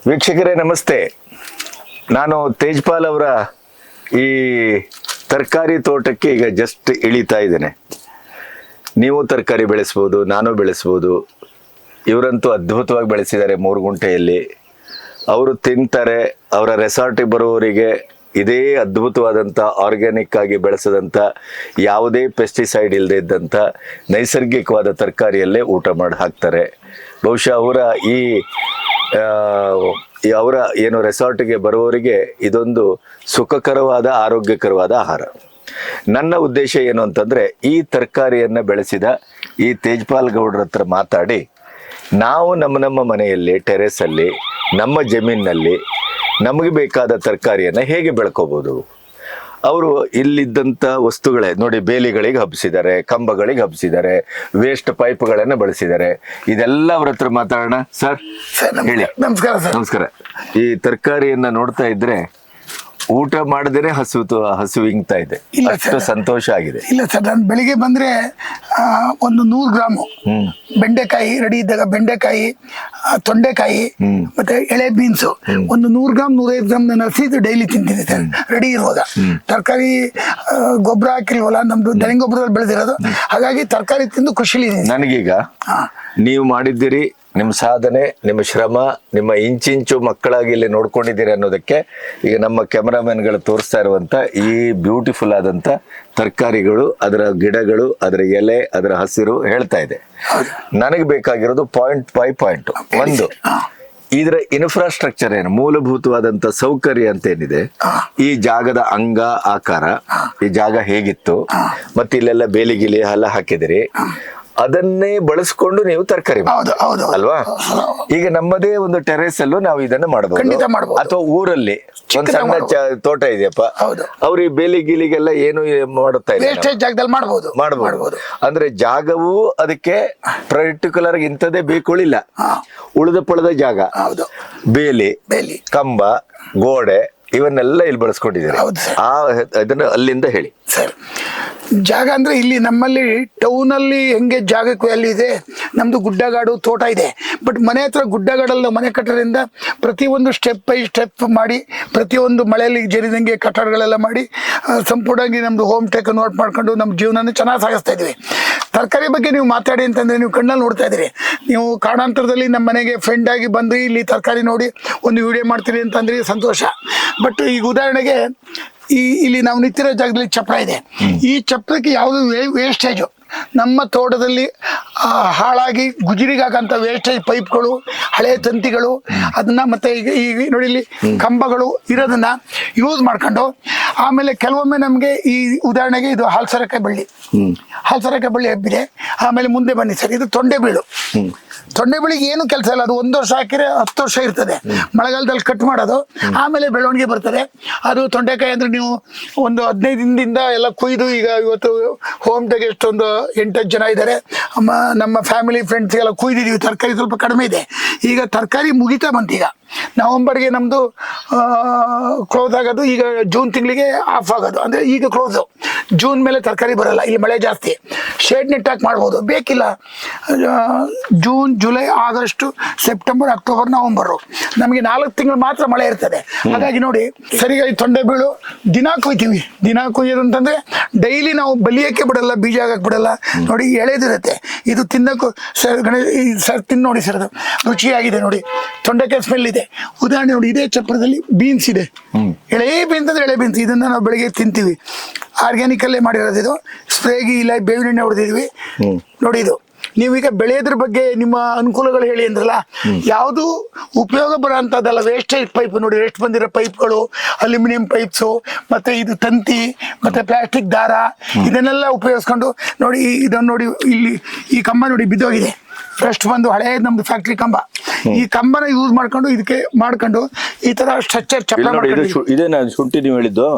ವೀಕ್ಷಕರೇ ನಮಸ್ತೆ. ನಾನು ತೇಜ್ಪಾಲ್ ಅವರ ಈ ತರಕಾರಿ ತೋಟಕ್ಕೆ ಈಗ ಜಸ್ಟ್ ಇಳಿತಾ ಇದ್ದೇನೆ. ನೀವು ತರಕಾರಿ ಬೆಳೆಸ್ಬೋದು, ನಾನು ಬೆಳೆಸ್ಬೋದು. ಇವರಂತೂ ಅದ್ಭುತವಾಗಿ ಬೆಳೆಸಿದ್ದಾರೆ 3 ಗುಂಟೆಯಲ್ಲಿ. ಅವರು ತಿಂತಾರೆ. ಅವರ ರೆಸಾರ್ಟಿಗೆ ಬರುವವರಿಗೆ ಇದೇ ಅದ್ಭುತವಾದಂಥ ಆರ್ಗ್ಯಾನಿಕ್ ಆಗಿ ಬೆಳೆಸದಂಥ ಯಾವುದೇ ಪೆಸ್ಟಿಸೈಡ್ ಇಲ್ಲದೆ ಇದ್ದಂಥ ನೈಸರ್ಗಿಕವಾದ ತರಕಾರಿಯಲ್ಲೇ ಊಟ ಮಾಡಿ ಹಾಕ್ತಾರೆ. ಬಹುಶಃ ಅವರ ಏನು ರೆಸಾರ್ಟ್ಗೆ ಬರುವವರಿಗೆ ಇದೊಂದು ಸುಖಕರವಾದ ಆರೋಗ್ಯಕರವಾದ ಆಹಾರ. ನನ್ನ ಉದ್ದೇಶ ಏನು ಅಂತಂದರೆ, ಈ ತರಕಾರಿಯನ್ನು ಬೆಳೆಸಿದ ಈ ತೇಜ್ಪಾಲ್ ಗೌಡ್ರ ಹತ್ರ ಮಾತಾಡಿ ನಾವು ನಮ್ಮ ಮನೆಯಲ್ಲಿ ಟೆರೆಸಲ್ಲಿ ನಮ್ಮ ಜಮೀನಿನಲ್ಲಿ ನಮಗೆ ಬೇಕಾದ ತರಕಾರಿಯನ್ನು ಹೇಗೆ ಬೆಳ್ಕೋಬೋದು. ಅವರು ಇಲ್ಲಿದ್ದಂಥ ವಸ್ತುಗಳೇ ನೋಡಿ, ಬೇಲಿಗಳಿಗೆ ಹಬ್ಬಿಸಿದ್ದಾರೆ, ಕಂಬಗಳಿಗೆ ಹಬ್ಬಿಸಿದ್ದಾರೆ, ವೇಸ್ಟ್ ಪೈಪ್ಗಳನ್ನು ಬಳಸಿದ್ದಾರೆ. ಇದೆಲ್ಲ ಅವ್ರ ಹತ್ರ ಮಾತಾಡೋಣ. ಸರ್ ಹೇಳಿ. ನಮಸ್ಕಾರ ಸರ್. ನಮಸ್ಕಾರ. ಈ ತರಕಾರಿಯನ್ನು ನೋಡ್ತಾ ಇದ್ರೆ ಊಟ ಮಾಡದೇನೆ ಹಸು ಹಿಂಗ್ತಾ ಇದೆ. ಅಷ್ಟು ಸಂತೋಷ ಆಗಿದೆ. ಇಲ್ಲ ಸರ್, ನಾನು ಬೆಳಿಗ್ಗೆ ಬಂದ್ರೆ ಒಂದು 100 ಗ್ರಾಮು ಬೆಂಡೆಕಾಯಿ ರೆಡಿ ಇದ್ದಾಗ, ಬೆಂಡೆಕಾಯಿ, ತೊಂಡೆಕಾಯಿ ಮತ್ತೆ ಎಳೆ ಬೀನ್ಸು ಒಂದು 100 ಗ್ರಾಮ್ 105 ಗ್ರಾಮ್ ನಾನು ಹಸಿದು ಡೈಲಿ ತಿಂತೀನಿ ಸರ್, ರೆಡಿ ಇರುವಾಗ. ತರಕಾರಿ ಗೊಬ್ಬರ ಹಾಕಿಲ್ವಲ್ಲ, ನಮ್ದು ದನಿ ಗೊಬ್ಬರದಲ್ಲಿ ಬೆಳೆದಿರೋದು. ಹಾಗಾಗಿ ತರಕಾರಿ ತಿಂದು ಖುಷಿಲಿದ್ದೀನಿ. ನನಗೀಗ ನೀವು ಮಾಡಿದ್ದೀರಿ, ನಿಮ್ಮ ಸಾಧನೆ, ನಿಮ್ಮ ಶ್ರಮ, ನಿಮ್ಮ ಇಂಚಿಂಚು ಮಕ್ಕಳಾಗಿ ಇಲ್ಲಿ ನೋಡ್ಕೊಂಡಿದ್ದೀರಿ ಅನ್ನೋದಕ್ಕೆ ಈಗ ನಮ್ಮ ಕ್ಯಾಮರಾಮನ್ಗಳು ತೋರಿಸ್ತಾ ಇರುವಂಥ ಈ ಬ್ಯೂಟಿಫುಲ್ ಆದಂಥ ತರಕಾರಿಗಳು, ಅದರ ಗಿಡಗಳು, ಅದರ ಎಲೆ, ಅದರ ಹಸಿರು ಹೇಳ್ತಾ ಇದೆ. ನನಗೆ ಬೇಕಾಗಿರೋದು ಪಾಯಿಂಟ್. ಒಂದು, ಇದರ ಇನ್ಫ್ರಾಸ್ಟ್ರಕ್ಚರ್ ಏನು, ಮೂಲಭೂತವಾದಂಥ ಸೌಕರ್ಯ ಅಂತ ಏನಿದೆ, ಈ ಜಾಗದ ಅಂಗ ಆಕಾರ, ಈ ಜಾಗ ಹೇಗಿತ್ತು, ಮತ್ತೆ ಇಲ್ಲೆಲ್ಲ ಬೇಲಿಗಿಲಿ ಎಲ್ಲ ಹಾಕಿದಿರಿ, ಅದನ್ನೇ ಬಳಸ್ಕೊಂಡು ನೀವು ತರಕಾರಿ ಅಲ್ವಾ. ಈಗ ನಮ್ಮದೇ ಒಂದು ಟೆರೇಸ್ ಅಲ್ಲೂ ನಾವು ಇದನ್ನು ಮಾಡಬಹುದು. ಅಥವಾ ಊರಲ್ಲಿ ಒಂದ್ ಸಣ್ಣ ತೋಟ ಇದೆಯಪ್ಪ, ಅವ್ರು ಈ ಬೇಲಿ ಗೀಲಿಗೆಲ್ಲ ಏನು ಮಾಡುತ್ತಾ ಇಲ್ಲ, ಮಾಡಬಹುದು. ಅಂದ್ರೆ ಜಾಗವೂ ಅದಕ್ಕೆ ಪರ್ಟಿಕ್ಯುಲರ್ ಇಂಥದ್ದೇ ಬೇಕುಳಿಲ್ಲ. ಉಳಿದ ಪಳದ ಜಾಗ, ಬೇಲಿ, ಕಂಬ, ಗೋಡೆ ಇವನ್ನೆಲ್ಲ ಇಲ್ಲಿ ಬಳಸ್ಕೊಂಡಿದ್ದಾರೆ. ಅದನ್ನ ಅಲ್ಲಿಂದ ಹೇಳಿ ಸರ್. ಜಾಗ ಅಂದ್ರೆ ಇಲ್ಲಿ ನಮ್ಮಲ್ಲಿ ಟೌನ್ ಅಲ್ಲಿ ಹೆಂಗೆ ಜಾಗಕ್ಕೆ ವ್ಯಾಲ್ಯೂ ಇದೆ, ನಮ್ದು ಗುಡ್ಡಗಾಡು ತೋಟ ಇದೆ. ಬಟ್ ಮನೆ ಹತ್ರ ಗುಡ್ಡಗಾಡಲ್ಲ ಮನೆ ಕಟ್ಟೋದ್ರಿಂದ ಪ್ರತಿಯೊಂದು ಸ್ಟೆಪ್ ಬೈ ಸ್ಟೆಪ್ ಮಾಡಿ, ಪ್ರತಿಯೊಂದು ಮಳೆಯಲ್ಲಿ ಜರಿದಂಗೆ ಕಟ್ಟಡಗಳೆಲ್ಲ ಮಾಡಿ ಸಂಪೂರ್ಣವಾಗಿ ನಮ್ದು ಹೋಮ್ ಟೇಕ್ ನೋಟ್ ಮಾಡ್ಕೊಂಡು ನಮ್ಮ ಜೀವನ ಚೆನ್ನಾಗಿ ಸಾಗಿಸ್ತಾ ಇದೀವಿ. ತರಕಾರಿ ಬಗ್ಗೆ ನೀವು ಮಾತಾಡಿ ಅಂತಂದ್ರೆ ನೀವು ಕಣ್ಣಲ್ಲಿ ನೋಡ್ತಾ ಇದ್ದೀರಿ. ನೀವು ಕಾರಣಾಂತರದಲ್ಲಿ ನಮ್ಮ ಮನೆಗೆ ಫ್ರೆಂಡ್ ಆಗಿ ಬಂದ್ರಿ, ಇಲ್ಲಿ ತರಕಾರಿ ನೋಡಿ ಒಂದು ವಿಡಿಯೋ ಮಾಡ್ತೀರಿ ಅಂತಂದ್ರೆ ಸಂತೋಷ. ಬಟ್ ಈಗ ಉದಾಹರಣೆಗೆ ಇಲ್ಲಿ ನಾವು ನಿಂತಿರೋ ಜಾಗದಲ್ಲಿ ಚಪ್ರ ಇದೆ. ಈ ಚಪ್ರಕ್ಕೆ ಯಾವುದು ವೇಸ್ಟೇಜು ನಮ್ಮ ತೋಟದಲ್ಲಿ ಹಾಳಾಗಿ ಗುಜರಿಗಾಗಂಥ ವೇಸ್ಟೇಜ್ ಪೈಪ್ಗಳು, ಹಳೆ ತಂತಿಗಳು, ಅದನ್ನ ಮತ್ತೆ ಈಗ ನೋಡಿ ಇಲ್ಲಿ ಕಂಬಗಳು ಇರೋದನ್ನ ಯೂಸ್ ಮಾಡ್ಕೊಂಡು, ಆಮೇಲೆ ಕೆಲವೊಮ್ಮೆ ನಮಗೆ ಈ ಉದಾಹರಣೆಗೆ ಇದು ಹಾಲ್ಸರಕಾಯಿ ಬಳ್ಳಿ ಹಬ್ಬಿದೆ. ಆಮೇಲೆ ಮುಂದೆ ಬನ್ನಿ ಸರ್, ಇದು ತೊಂಡೆ ಬೆಳಿಗ್ಗೆ ಏನು ಕೆಲಸ ಇಲ್ಲ, ಅದು 1 ವರ್ಷ ಹಾಕಿದ್ರೆ 10 ವರ್ಷ ಇರ್ತದೆ. ಮಳೆಗಾಲದಲ್ಲಿ ಕಟ್ ಮಾಡೋದು, ಆಮೇಲೆ ಬೆಳವಣಿಗೆ ಬರ್ತದೆ. ಅದು ತೊಂಡೆಕಾಯಿ ಅಂದ್ರೆ ನೀವು ಒಂದು 15 ದಿನದಿಂದ ಎಲ್ಲ ಕುಯ್ದು, ಈಗ ಇವತ್ತು ಹೋಮ್ ಟೆಗೆ ಎಷ್ಟೊಂದು 8-10 ಜನ ಇದ್ದಾರೆ, ನಮ್ಮ ಫ್ಯಾಮಿಲಿ ಫ್ರೆಂಡ್ಸ್ಗೆಲ್ಲ ಕುಯ್ದಿದ್ದೀವಿ. ತರಕಾರಿ ಸ್ವಲ್ಪ ಕಡಿಮೆ ಇದೆ. ಈಗ ತರಕಾರಿ ಮುಗಿತಾ ಬಂತು. ಈಗ ನವಂಬರ್ಗೆ ನಮ್ಮದು ಕ್ಲೋಸ್ ಆಗೋದು, ಈಗ ಜೂನ್ ತಿಂಗಳಿಗೆ ಆಫ್ ಆಗೋದು. ಅಂದರೆ ಈಗ ಕ್ಲೋಸು, ಜೂನ್ ಮೇಲೆ ತರಕಾರಿ ಬರೋಲ್ಲ, ಇಲ್ಲಿ ಮಳೆ ಜಾಸ್ತಿ. ಶೇಡ್ ನೆಟ್ ಹಾಕಿ ಮಾಡ್ಬೋದು, ಬೇಕಿಲ್ಲ. June, July, August, September, October, November ನಮಗೆ 4 ತಿಂಗಳು ಮಾತ್ರ ಮಳೆ ಇರ್ತದೆ. ಹಾಗಾಗಿ ನೋಡಿ, ಸರಿಯಾಗಿ ತೊಂಡೆ ಬೀಳು ದಿನ ಕುಯ್ತೀವಿ. ದಿನ ಕುಯ್ಯೋದು ಅಂತಂದರೆ ಡೈಲಿ ನಾವು ಬಲಿಯೋಕ್ಕೆ ಬಿಡಲ್ಲ, ಬೀಜ ಆಗಕ್ಕೆ ಬಿಡಲ್ಲ. ನೋಡಿ ಎಳೆದಿರುತ್ತೆ, ಇದು ತಿನ್ನೋಕ್ಕೂ ಸರ್. ಸರ್ ತಿನ್ನು ನೋಡಿ ಸರ್, ಅದು ರುಚಿಯಾಗಿದೆ ನೋಡಿ. ತೊಂಡೆಕಾಯಿ ಸ್ಮೆಲ್ ಇದೆ. ಉದಾಹರಣೆ ನೋಡಿ, ಇದೇ ಚಪ್ರದಲ್ಲಿ ಬೀನ್ಸ್ ಇದೆ, ಎಳೆ ಬೀನ್ಸ್ ಅಂದ್ರೆ ಎಳೆ ಬೀನ್ಸ್. ಇದನ್ನ ನಾವು ಬೆಳಿಗ್ಗೆ ತಿಂತೀವಿ, ಆರ್ಗ್ಯಾನಿಕ್ ಅಲ್ಲೇ ಮಾಡಿರೋದು. ಇದು ಸ್ಪ್ರೇಗಿ ಇಲ್ಲ, ಬೇವಿನ ಎಣ್ಣೆ ಹೊಡೆದಿದ್ವಿ ನೋಡಿ. ಇದು ನೀವೀಗ ಬೆಳೆಯೋದ್ರ ಬಗ್ಗೆ ನಿಮ್ಮ ಅನುಕೂಲಗಳು ಹೇಳಿ ಅಂದ್ರಲ್ಲ, ಯಾವುದು ಉಪಯೋಗ ಬರೋ ಅಂಥದ್ದಲ್ಲ. ವೇಸ್ಟೇಜ್ ಪೈಪ್ ನೋಡಿ, ವೇಸ್ಟ್ ಬಂದಿರೋ ಪೈಪ್ಗಳು, ಅಲ್ಯೂಮಿನಿಯಂ ಪೈಪ್ಸು, ಮತ್ತೆ ಇದು ತಂತಿ, ಮತ್ತೆ ಪ್ಲಾಸ್ಟಿಕ್ ದಾರ, ಇದನ್ನೆಲ್ಲ ಉಪಯೋಗಿಸ್ಕೊಂಡು ನೋಡಿ. ಇದನ್ನು ನೋಡಿ, ಇಲ್ಲಿ ಈ ಕಂಬ ನೋಡಿ ಬಿದ್ದೋಗಿದೆ, ಫಸ್ಟ್ ಬಂದು ಹಳೆ ನಮ್ದು ಫ್ಯಾಕ್ಟ್ರಿ ಕಂಬ. ಈ ಕಂಬನ ಯೂಸ್ ಮಾಡ್ಕೊಂಡು ಇದಕ್ಕೆ ಮಾಡ್ಕೊಂಡು ಈ ತರ ಸ್ಟ್ರಕ್ಚರ್ ಚಪ್ರ ಇದೇನಾ ಶುಂಠಿ ನೀವು ಹೇಳಿದ್ದು?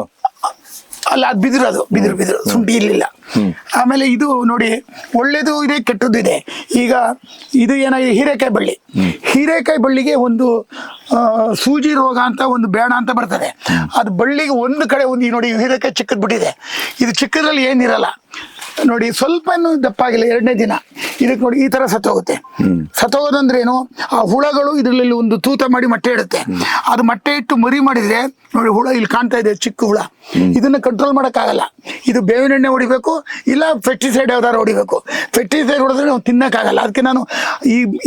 ಅಲ್ಲ ಅದು ಬಿದಿರು ಶುಂಠಿ ಇರ್ಲಿಲ್ಲ. ಆಮೇಲೆ ಇದು ನೋಡಿ ಒಳ್ಳೇದು ಇದೆ ಕೆಟ್ಟದ್ದು ಇದೆ. ಈಗ ಇದು ಏನಾಗಿದೆ, ಹೀರೆಕಾಯಿ ಬಳ್ಳಿಗೆ ಒಂದು ಸೂಜಿ ರೋಗ ಅಂತ ಒಂದು ಬೇಡ ಅಂತ ಬರ್ತದೆ. ಅದು ಬಳ್ಳಿಗೆ ಒಂದು ಕಡೆ ಒಂದು ನೋಡಿ ಹೀರೆಕಾಯಿ ಚಿಕ್ಕದ್ ಬಿಟ್ಟಿದೆ. ಇದು ಚಿಕ್ಕದ್ರಲ್ಲಿ ಏನಿರಲ್ಲ ನೋಡಿ, ಸ್ವಲ್ಪ ದಪ್ಪ ಆಗಿಲ್ಲ 2ನೇ ದಿನ ಇದಕ್ಕೆ ನೋಡಿ ಈ ತರ ಸತ್ತೋಗುತ್ತೆ. ಸತ್ತೋಗೋದಂದ್ರೆ ಏನು, ಆ ಹುಳಗಳು ಇದರಲ್ಲಿ ಒಂದು ತೂತ ಮಾಡಿ ಮೊಟ್ಟೆ ಇಡುತ್ತೆ. ಅದು ಮೊಟ್ಟೆ ಇಟ್ಟು ಮರಿ ಮಾಡಿದ್ರೆ ನೋಡಿ ಹುಳ ಇಲ್ಲಿ ಕಾಣ್ತಾ ಇದೆ, ಚಿಕ್ಕ ಹುಳ. ಇದನ್ನ ಕಂಟ್ರೋಲ್ ಮಾಡೋಕ್ಕಾಗಲ್ಲ. ಇದು ಬೇವಿನ ಎಣ್ಣೆ ಹೊಡಿಬೇಕು, ಇಲ್ಲ ಪೆಸ್ಟಿಸೈಡ್ ಯಾವ್ದಾರು ಹೊಡಿಬೇಕು. ಪೆಸ್ಟಿಸೈಡ್ ಹೊಡೆದ್ರೆ ನಾವು ತಿನ್ನಕ್ಕಾಗಲ್ಲ. ಅದಕ್ಕೆ ನಾನು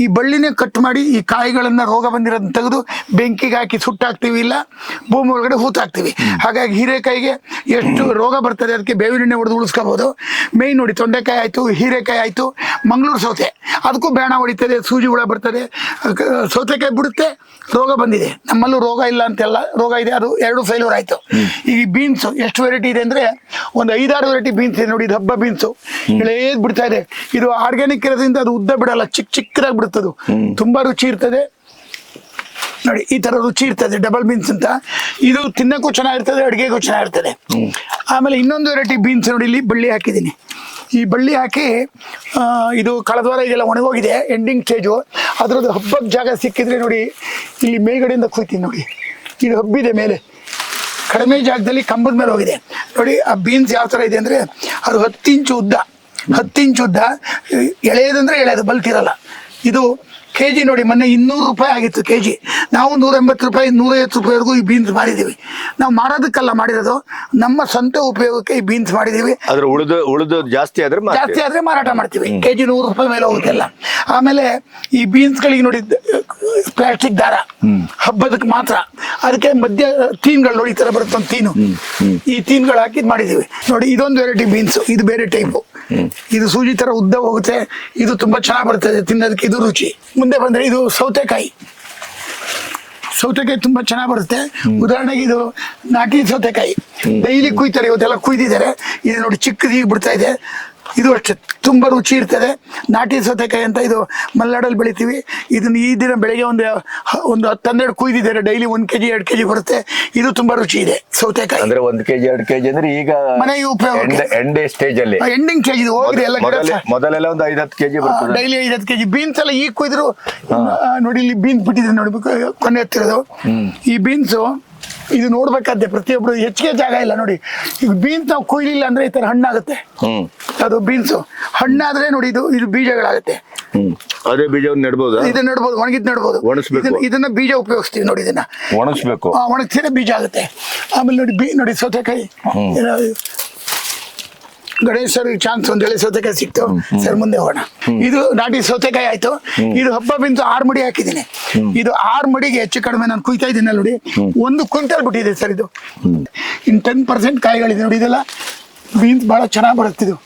ಈ ಬಳ್ಳಿನೇ ಕಟ್ ಮಾಡಿ ಈ ಕಾಯಿಗಳನ್ನ ರೋಗ ಬಂದಿರೋದನ್ನ ತೆಗೆದು ಬೆಂಕಿಗೆ ಹಾಕಿ ಸುಟ್ಟಾಕ್ತಿವಿ, ಇಲ್ಲ ಭೂಮಿ ಒಳಗಡೆ ಹೂತಾಕ್ತಿವಿ. ಹಾಗಾಗಿ ಹೀರೆಕಾಯಿಗೆ ಎಷ್ಟು ರೋಗ ಬರ್ತದೆ ಅದಕ್ಕೆ ಬೇವಿನ ಎಣ್ಣೆ ಹೊಡೆದು ಉಳಿಸ್ಕೋಬಹುದು. ಮೇಯ್ನ್ ನೋಡಿ ತೊಂಡೆಕಾಯಿ ಆಯ್ತು, ಹೀರೆಕಾಯಿ ಆಯ್ತು, ಮಂಗಳೂರು ಸೌತೆ ಅದಕ್ಕೂ ಬೇಣ ಹೊಡಿತದೆ, ಸೂಜಿ ಹುಳ ಬರ್ತದೆ, ಸೌತೆಕಾಯಿ ಬಿಡುತ್ತೆ. ರೋಗ ಬಂದಿದೆ, ನಮ್ಮಲ್ಲೂ ರೋಗ ಇಲ್ಲ ಅಂತೆಲ್ಲ, ರೋಗ ಇದೆ, ಅದು 2 ಫೇಲ್ಯೂರ್ ಆಯ್ತು. ಈ ಬೀನ್ಸ್ ಎಷ್ಟು ವೆರೈಟಿ ಇದೆ ಅಂದ್ರೆ ಒಂದು 5-6 ವೆರೈಟಿ ಬೀನ್ಸ್ ಇದೆ ನೋಡಿ. ಇದು ಹಬ್ಬ ಬೀನ್ಸು ಎಳೆದ್ ಬಿಡ್ತಾ ಇದೆ. ಇದು ಆರ್ಗ್ಯಾನಿಕ್ ಇರೋದ್ರಿಂದ ಅದು ಉದ್ದ ಬಿಡಲ್ಲ, ಚಿಕ್ಕದಾಗಿ ಬಿಡುತ್ತದು, ತುಂಬಾ ರುಚಿ ಇರ್ತದೆ ನೋಡಿ. ಈ ತರ ರುಚಿ ಇರ್ತದೆ ಡಬಲ್ ಬೀನ್ಸ್ ಅಂತ. ಇದು ತಿನ್ನಕ್ಕೂ ಚೆನ್ನಾಗಿರ್ತದೆ, ಅಡುಗೆಗೂ ಚೆನ್ನಾಗಿರ್ತದೆ. ಆಮೇಲೆ ಇನ್ನೊಂದು ವೆರೈಟಿ ಬೀನ್ಸ್ ನೋಡಿ, ಇಲ್ಲಿ ಬಳ್ಳಿ ಹಾಕಿದ್ದೀನಿ. ಈ ಬಳ್ಳಿ ಹಾಕಿ ಇದು ಕಳೆದ ವಾರ ಇದೆಲ್ಲ ಒಣಗೋಗಿದೆ, ಎಂಡಿಂಗ್ ಸ್ಟೇಜು. ಅದರದ್ದು ಹಬ್ಬಕ್ಕೆ ಜಾಗ ಸಿಕ್ಕಿದ್ರೆ ನೋಡಿ, ಇಲ್ಲಿ ಮೇಲ್ಗಡೆಯಿಂದ ಕುಯ್ತೀನಿ ನೋಡಿ, ಇದು ಹಬ್ಬಿದೆ ಮೇಲೆ, ಕಡಿಮೆ ಜಾಗದಲ್ಲಿ ಕಂಬದ ಮೇಲೆ ಹೋಗಿದೆ ನೋಡಿ. ಆ ಬೀನ್ಸ್ ಯಾವ ಥರ ಇದೆ ಅಂದರೆ ಅದು 10 ಇಂಚು ಉದ್ದ, 10 ಇಂಚು ಉದ್ದ, ಎಳೆಯದಂದ್ರೆ ಎಳೆಯದು, ಬಲ್ತಿರಲ್ಲ. ಇದು ಕೆಜಿ ನೋಡಿ, ಮೊನ್ನೆ 200 ರೂಪಾಯಿ ಆಗಿತ್ತು ಕೆಜಿ. ನಾವು 180 ರೂಪಾಯಿ 150 ರೂಪಾಯಿವರೆಗೂ ಈ ಬೀನ್ಸ್ ಮಾಡಿದ್ದೀವಿ. ನಾವು ಮಾರೋದಕ್ಕೆಲ್ಲ ಮಾಡಿರೋದು, ನಮ್ಮ ಸ್ವಂತ ಉಪಯೋಗಕ್ಕೆ ಈ ಬೀನ್ಸ್ ಮಾಡಿದ್ದೀವಿ. ಅದ್ರ ಉಳಿದು ಜಾಸ್ತಿ ಆದ್ರೆ ಮಾರಾಟ ಮಾಡ್ತೀವಿ. ಕೆಜಿ 100 ರೂಪಾಯಿ ಮೇಲೆ ಹೋಗುತ್ತೆಲ್ಲ. ಆಮೇಲೆ ಈ ಬೀನ್ಸ್ಗಳಿಗೆ ನೋಡಿ ಪ್ಲಾಸ್ಟಿಕ್ ದಾರ ಹಬ್ಬದಕ್ಕೆ ಮಾತ್ರ, ಅದಕ್ಕೆ ಮಧ್ಯ ತೀನ್ಗಳು ನೋಡಿ ಈ ತರ ಬರುತ್ತೆ ಒಂದು ತೀನು, ಈ ತೀನ್ಗಳು ಹಾಕಿ ಮಾಡಿದ್ದೀವಿ ನೋಡಿ. ಇದೊಂದು ವೆರೈಟಿ ಬೀನ್ಸ್, ಇದು ಬೇರೆ ಟೈಪು. ಇದು ಸೂಜಿ ತರ ಉದ್ದ ಹೋಗುತ್ತೆ, ಇದು ತುಂಬಾ ಚೆನ್ನಾಗಿ ಬರ್ತದೆ ತಿನ್ನೋದಕ್ಕೆ, ಇದು ರುಚಿ. ಮುಂದೆ ಬಂದ್ರೆ ಇದು ಸೌತೆಕಾಯಿ ತುಂಬಾ ಚೆನ್ನಾಗಿ ಬರುತ್ತೆ. ಉದಾಹರಣೆಗೆ ಇದು ನಾಟಿ ಸೌತೆಕಾಯಿ ಡೈಲಿ ಕುಯ್ತಾರೆ, ಇವತ್ತೆಲ್ಲ ಕುಯ್ದಿದ್ದಾರೆ. ಇದು ನೋಡಿ ಚಿಕ್ಕದೀಗ ಬಿಡ್ತಾ ಇದೆ. ಇದು ಅಷ್ಟೇ ತುಂಬಾ ರುಚಿ ಇರ್ತದೆ. ನಾಟಿ ಸೌತೆಕಾಯಿ ಅಂತ ಇದು ಮಲೆನಾಡಲ್ಲಿ ಬೆಳಿತೀವಿ. ಇದನ್ನ ಈ ದಿನ ಬೆಳಿಗ್ಗೆ ಒಂದು 10-12 ಕುಯ್ದಿದ್ದಾರೆ. ಡೈಲಿ 1 ಕೆಜಿ 2 ಕೆಜಿ ಬರುತ್ತೆ. ಇದು ತುಂಬಾ ರುಚಿ ಇದೆ ಸೌತೆಕಾಯಿ. ಅಂದ್ರೆ 1 ಕೆಜಿ 2 ಕೆಜಿ ಅಂದ್ರೆ ಈಗ ಮನೆಗೆ ಉಪಯೋಗ ಎಂಡಿಂಗ್ ಸ್ಟೇಜ್ ಅಲ್ಲಿ, ಎಂಡಿಂಗ್ ಸ್ಟೇಜ್ ಇದು ಹೋಗಿದೆ ಎಲ್ಲ. ಮೊದಲೆಲ್ಲ ಒಂದು 5-10 ಕೆಜಿ ಬರ್ತದೆ, ಡೈಲಿ 5-10 ಕೆಜಿ ಬೀನ್ಸ್ ಎಲ್ಲ ಈಗ ಕುಯ್ದ್ರು ನೋಡಿ. ಇಲ್ಲಿ ಬೀನ್ಸ್ ಬಿಟ್ಟಿದೆ ನೋಡ್ಬೇಕು, ಕೊನೆ ಹತ್ತಿರೋದು ಈ ಬೀನ್ಸು. ಇದು ನೋಡ್ಬೇಕಾದ್ರೆ ಪ್ರತಿಯೊಬ್ರು ಹೆಚ್ಚಿಗೆ ಜಾಗ ಇಲ್ಲ ನೋಡಿ. ಈಗ ಬೀನ್ಸ್ ನಾವು ಕೊಯ್ಲಿಲ್ಲ ಅಂದ್ರೆ ಈ ತರ ಹಣ್ಣಾಗುತ್ತೆ. ಅದು ಬೀನ್ಸು ಹಣ್ಣಾದ್ರೆ ನೋಡಿ ಇದು ಬೀಜಗಳಾಗುತ್ತೆ. ಅದೇ ಬೀಜವನ್ನು ನೆಡ್ಬೋದು, ಇದನ್ನ ನೆಡ್ಬೋದು, ಒಣಗಿದ್ ನೆಡ್ಬೋದು. ಇದನ್ನ ಬೀಜ ಉಪಯೋಗಿಸ್ತೀವಿ ನೋಡಿ. ಇದನ್ನ ಒಣಗಿಸ್ಬೇಕು, ಒಣಗಿಸಿದ್ರೆ ಬೀಜ ಆಗುತ್ತೆ. ಆಮೇಲೆ ನೋಡಿ ಸೌತೆಕಾಯಿ, ಗಣೇಶ್ ಸರ್ ಚಾನ್ಸ್ ಒಂದು ಎಳೆ ಸೌತೆಕಾಯಿ ಸಿಕ್ತು ಸರ್, ಮುಂದೆ ಹೋಗೋಣ. ಇದು ನಾಟಿ ಸೌತೆಕಾಯಿ ಆಯ್ತು. ಇದು ಹಬ್ಬ ಬೀನ್ಸ್ 6 ಮಡಿ ಹಾಕಿದ್ದೀನಿ. ಇದು 6 ಮಡಿಗೆ ಹೆಚ್ಚು ಕಡಿಮೆ ನಾನು ಕುಯ್ತಾ ಇದ್ದೀನಿ ನೋಡಿ. 1 ಕ್ವಿಂಟಲ್ ಬಿಟ್ಟಿದೆ ಸರ್ ಇದು. ಇನ್ನು 10% ಕಾಯಿಗಳಿದೆ ನೋಡಿ. ಇದೆಲ್ಲ ಬೀನ್ಸ್ ಬಹಳ ಚೆನ್ನಾಗಿ ಬರುತ್ತಿದ್ದು.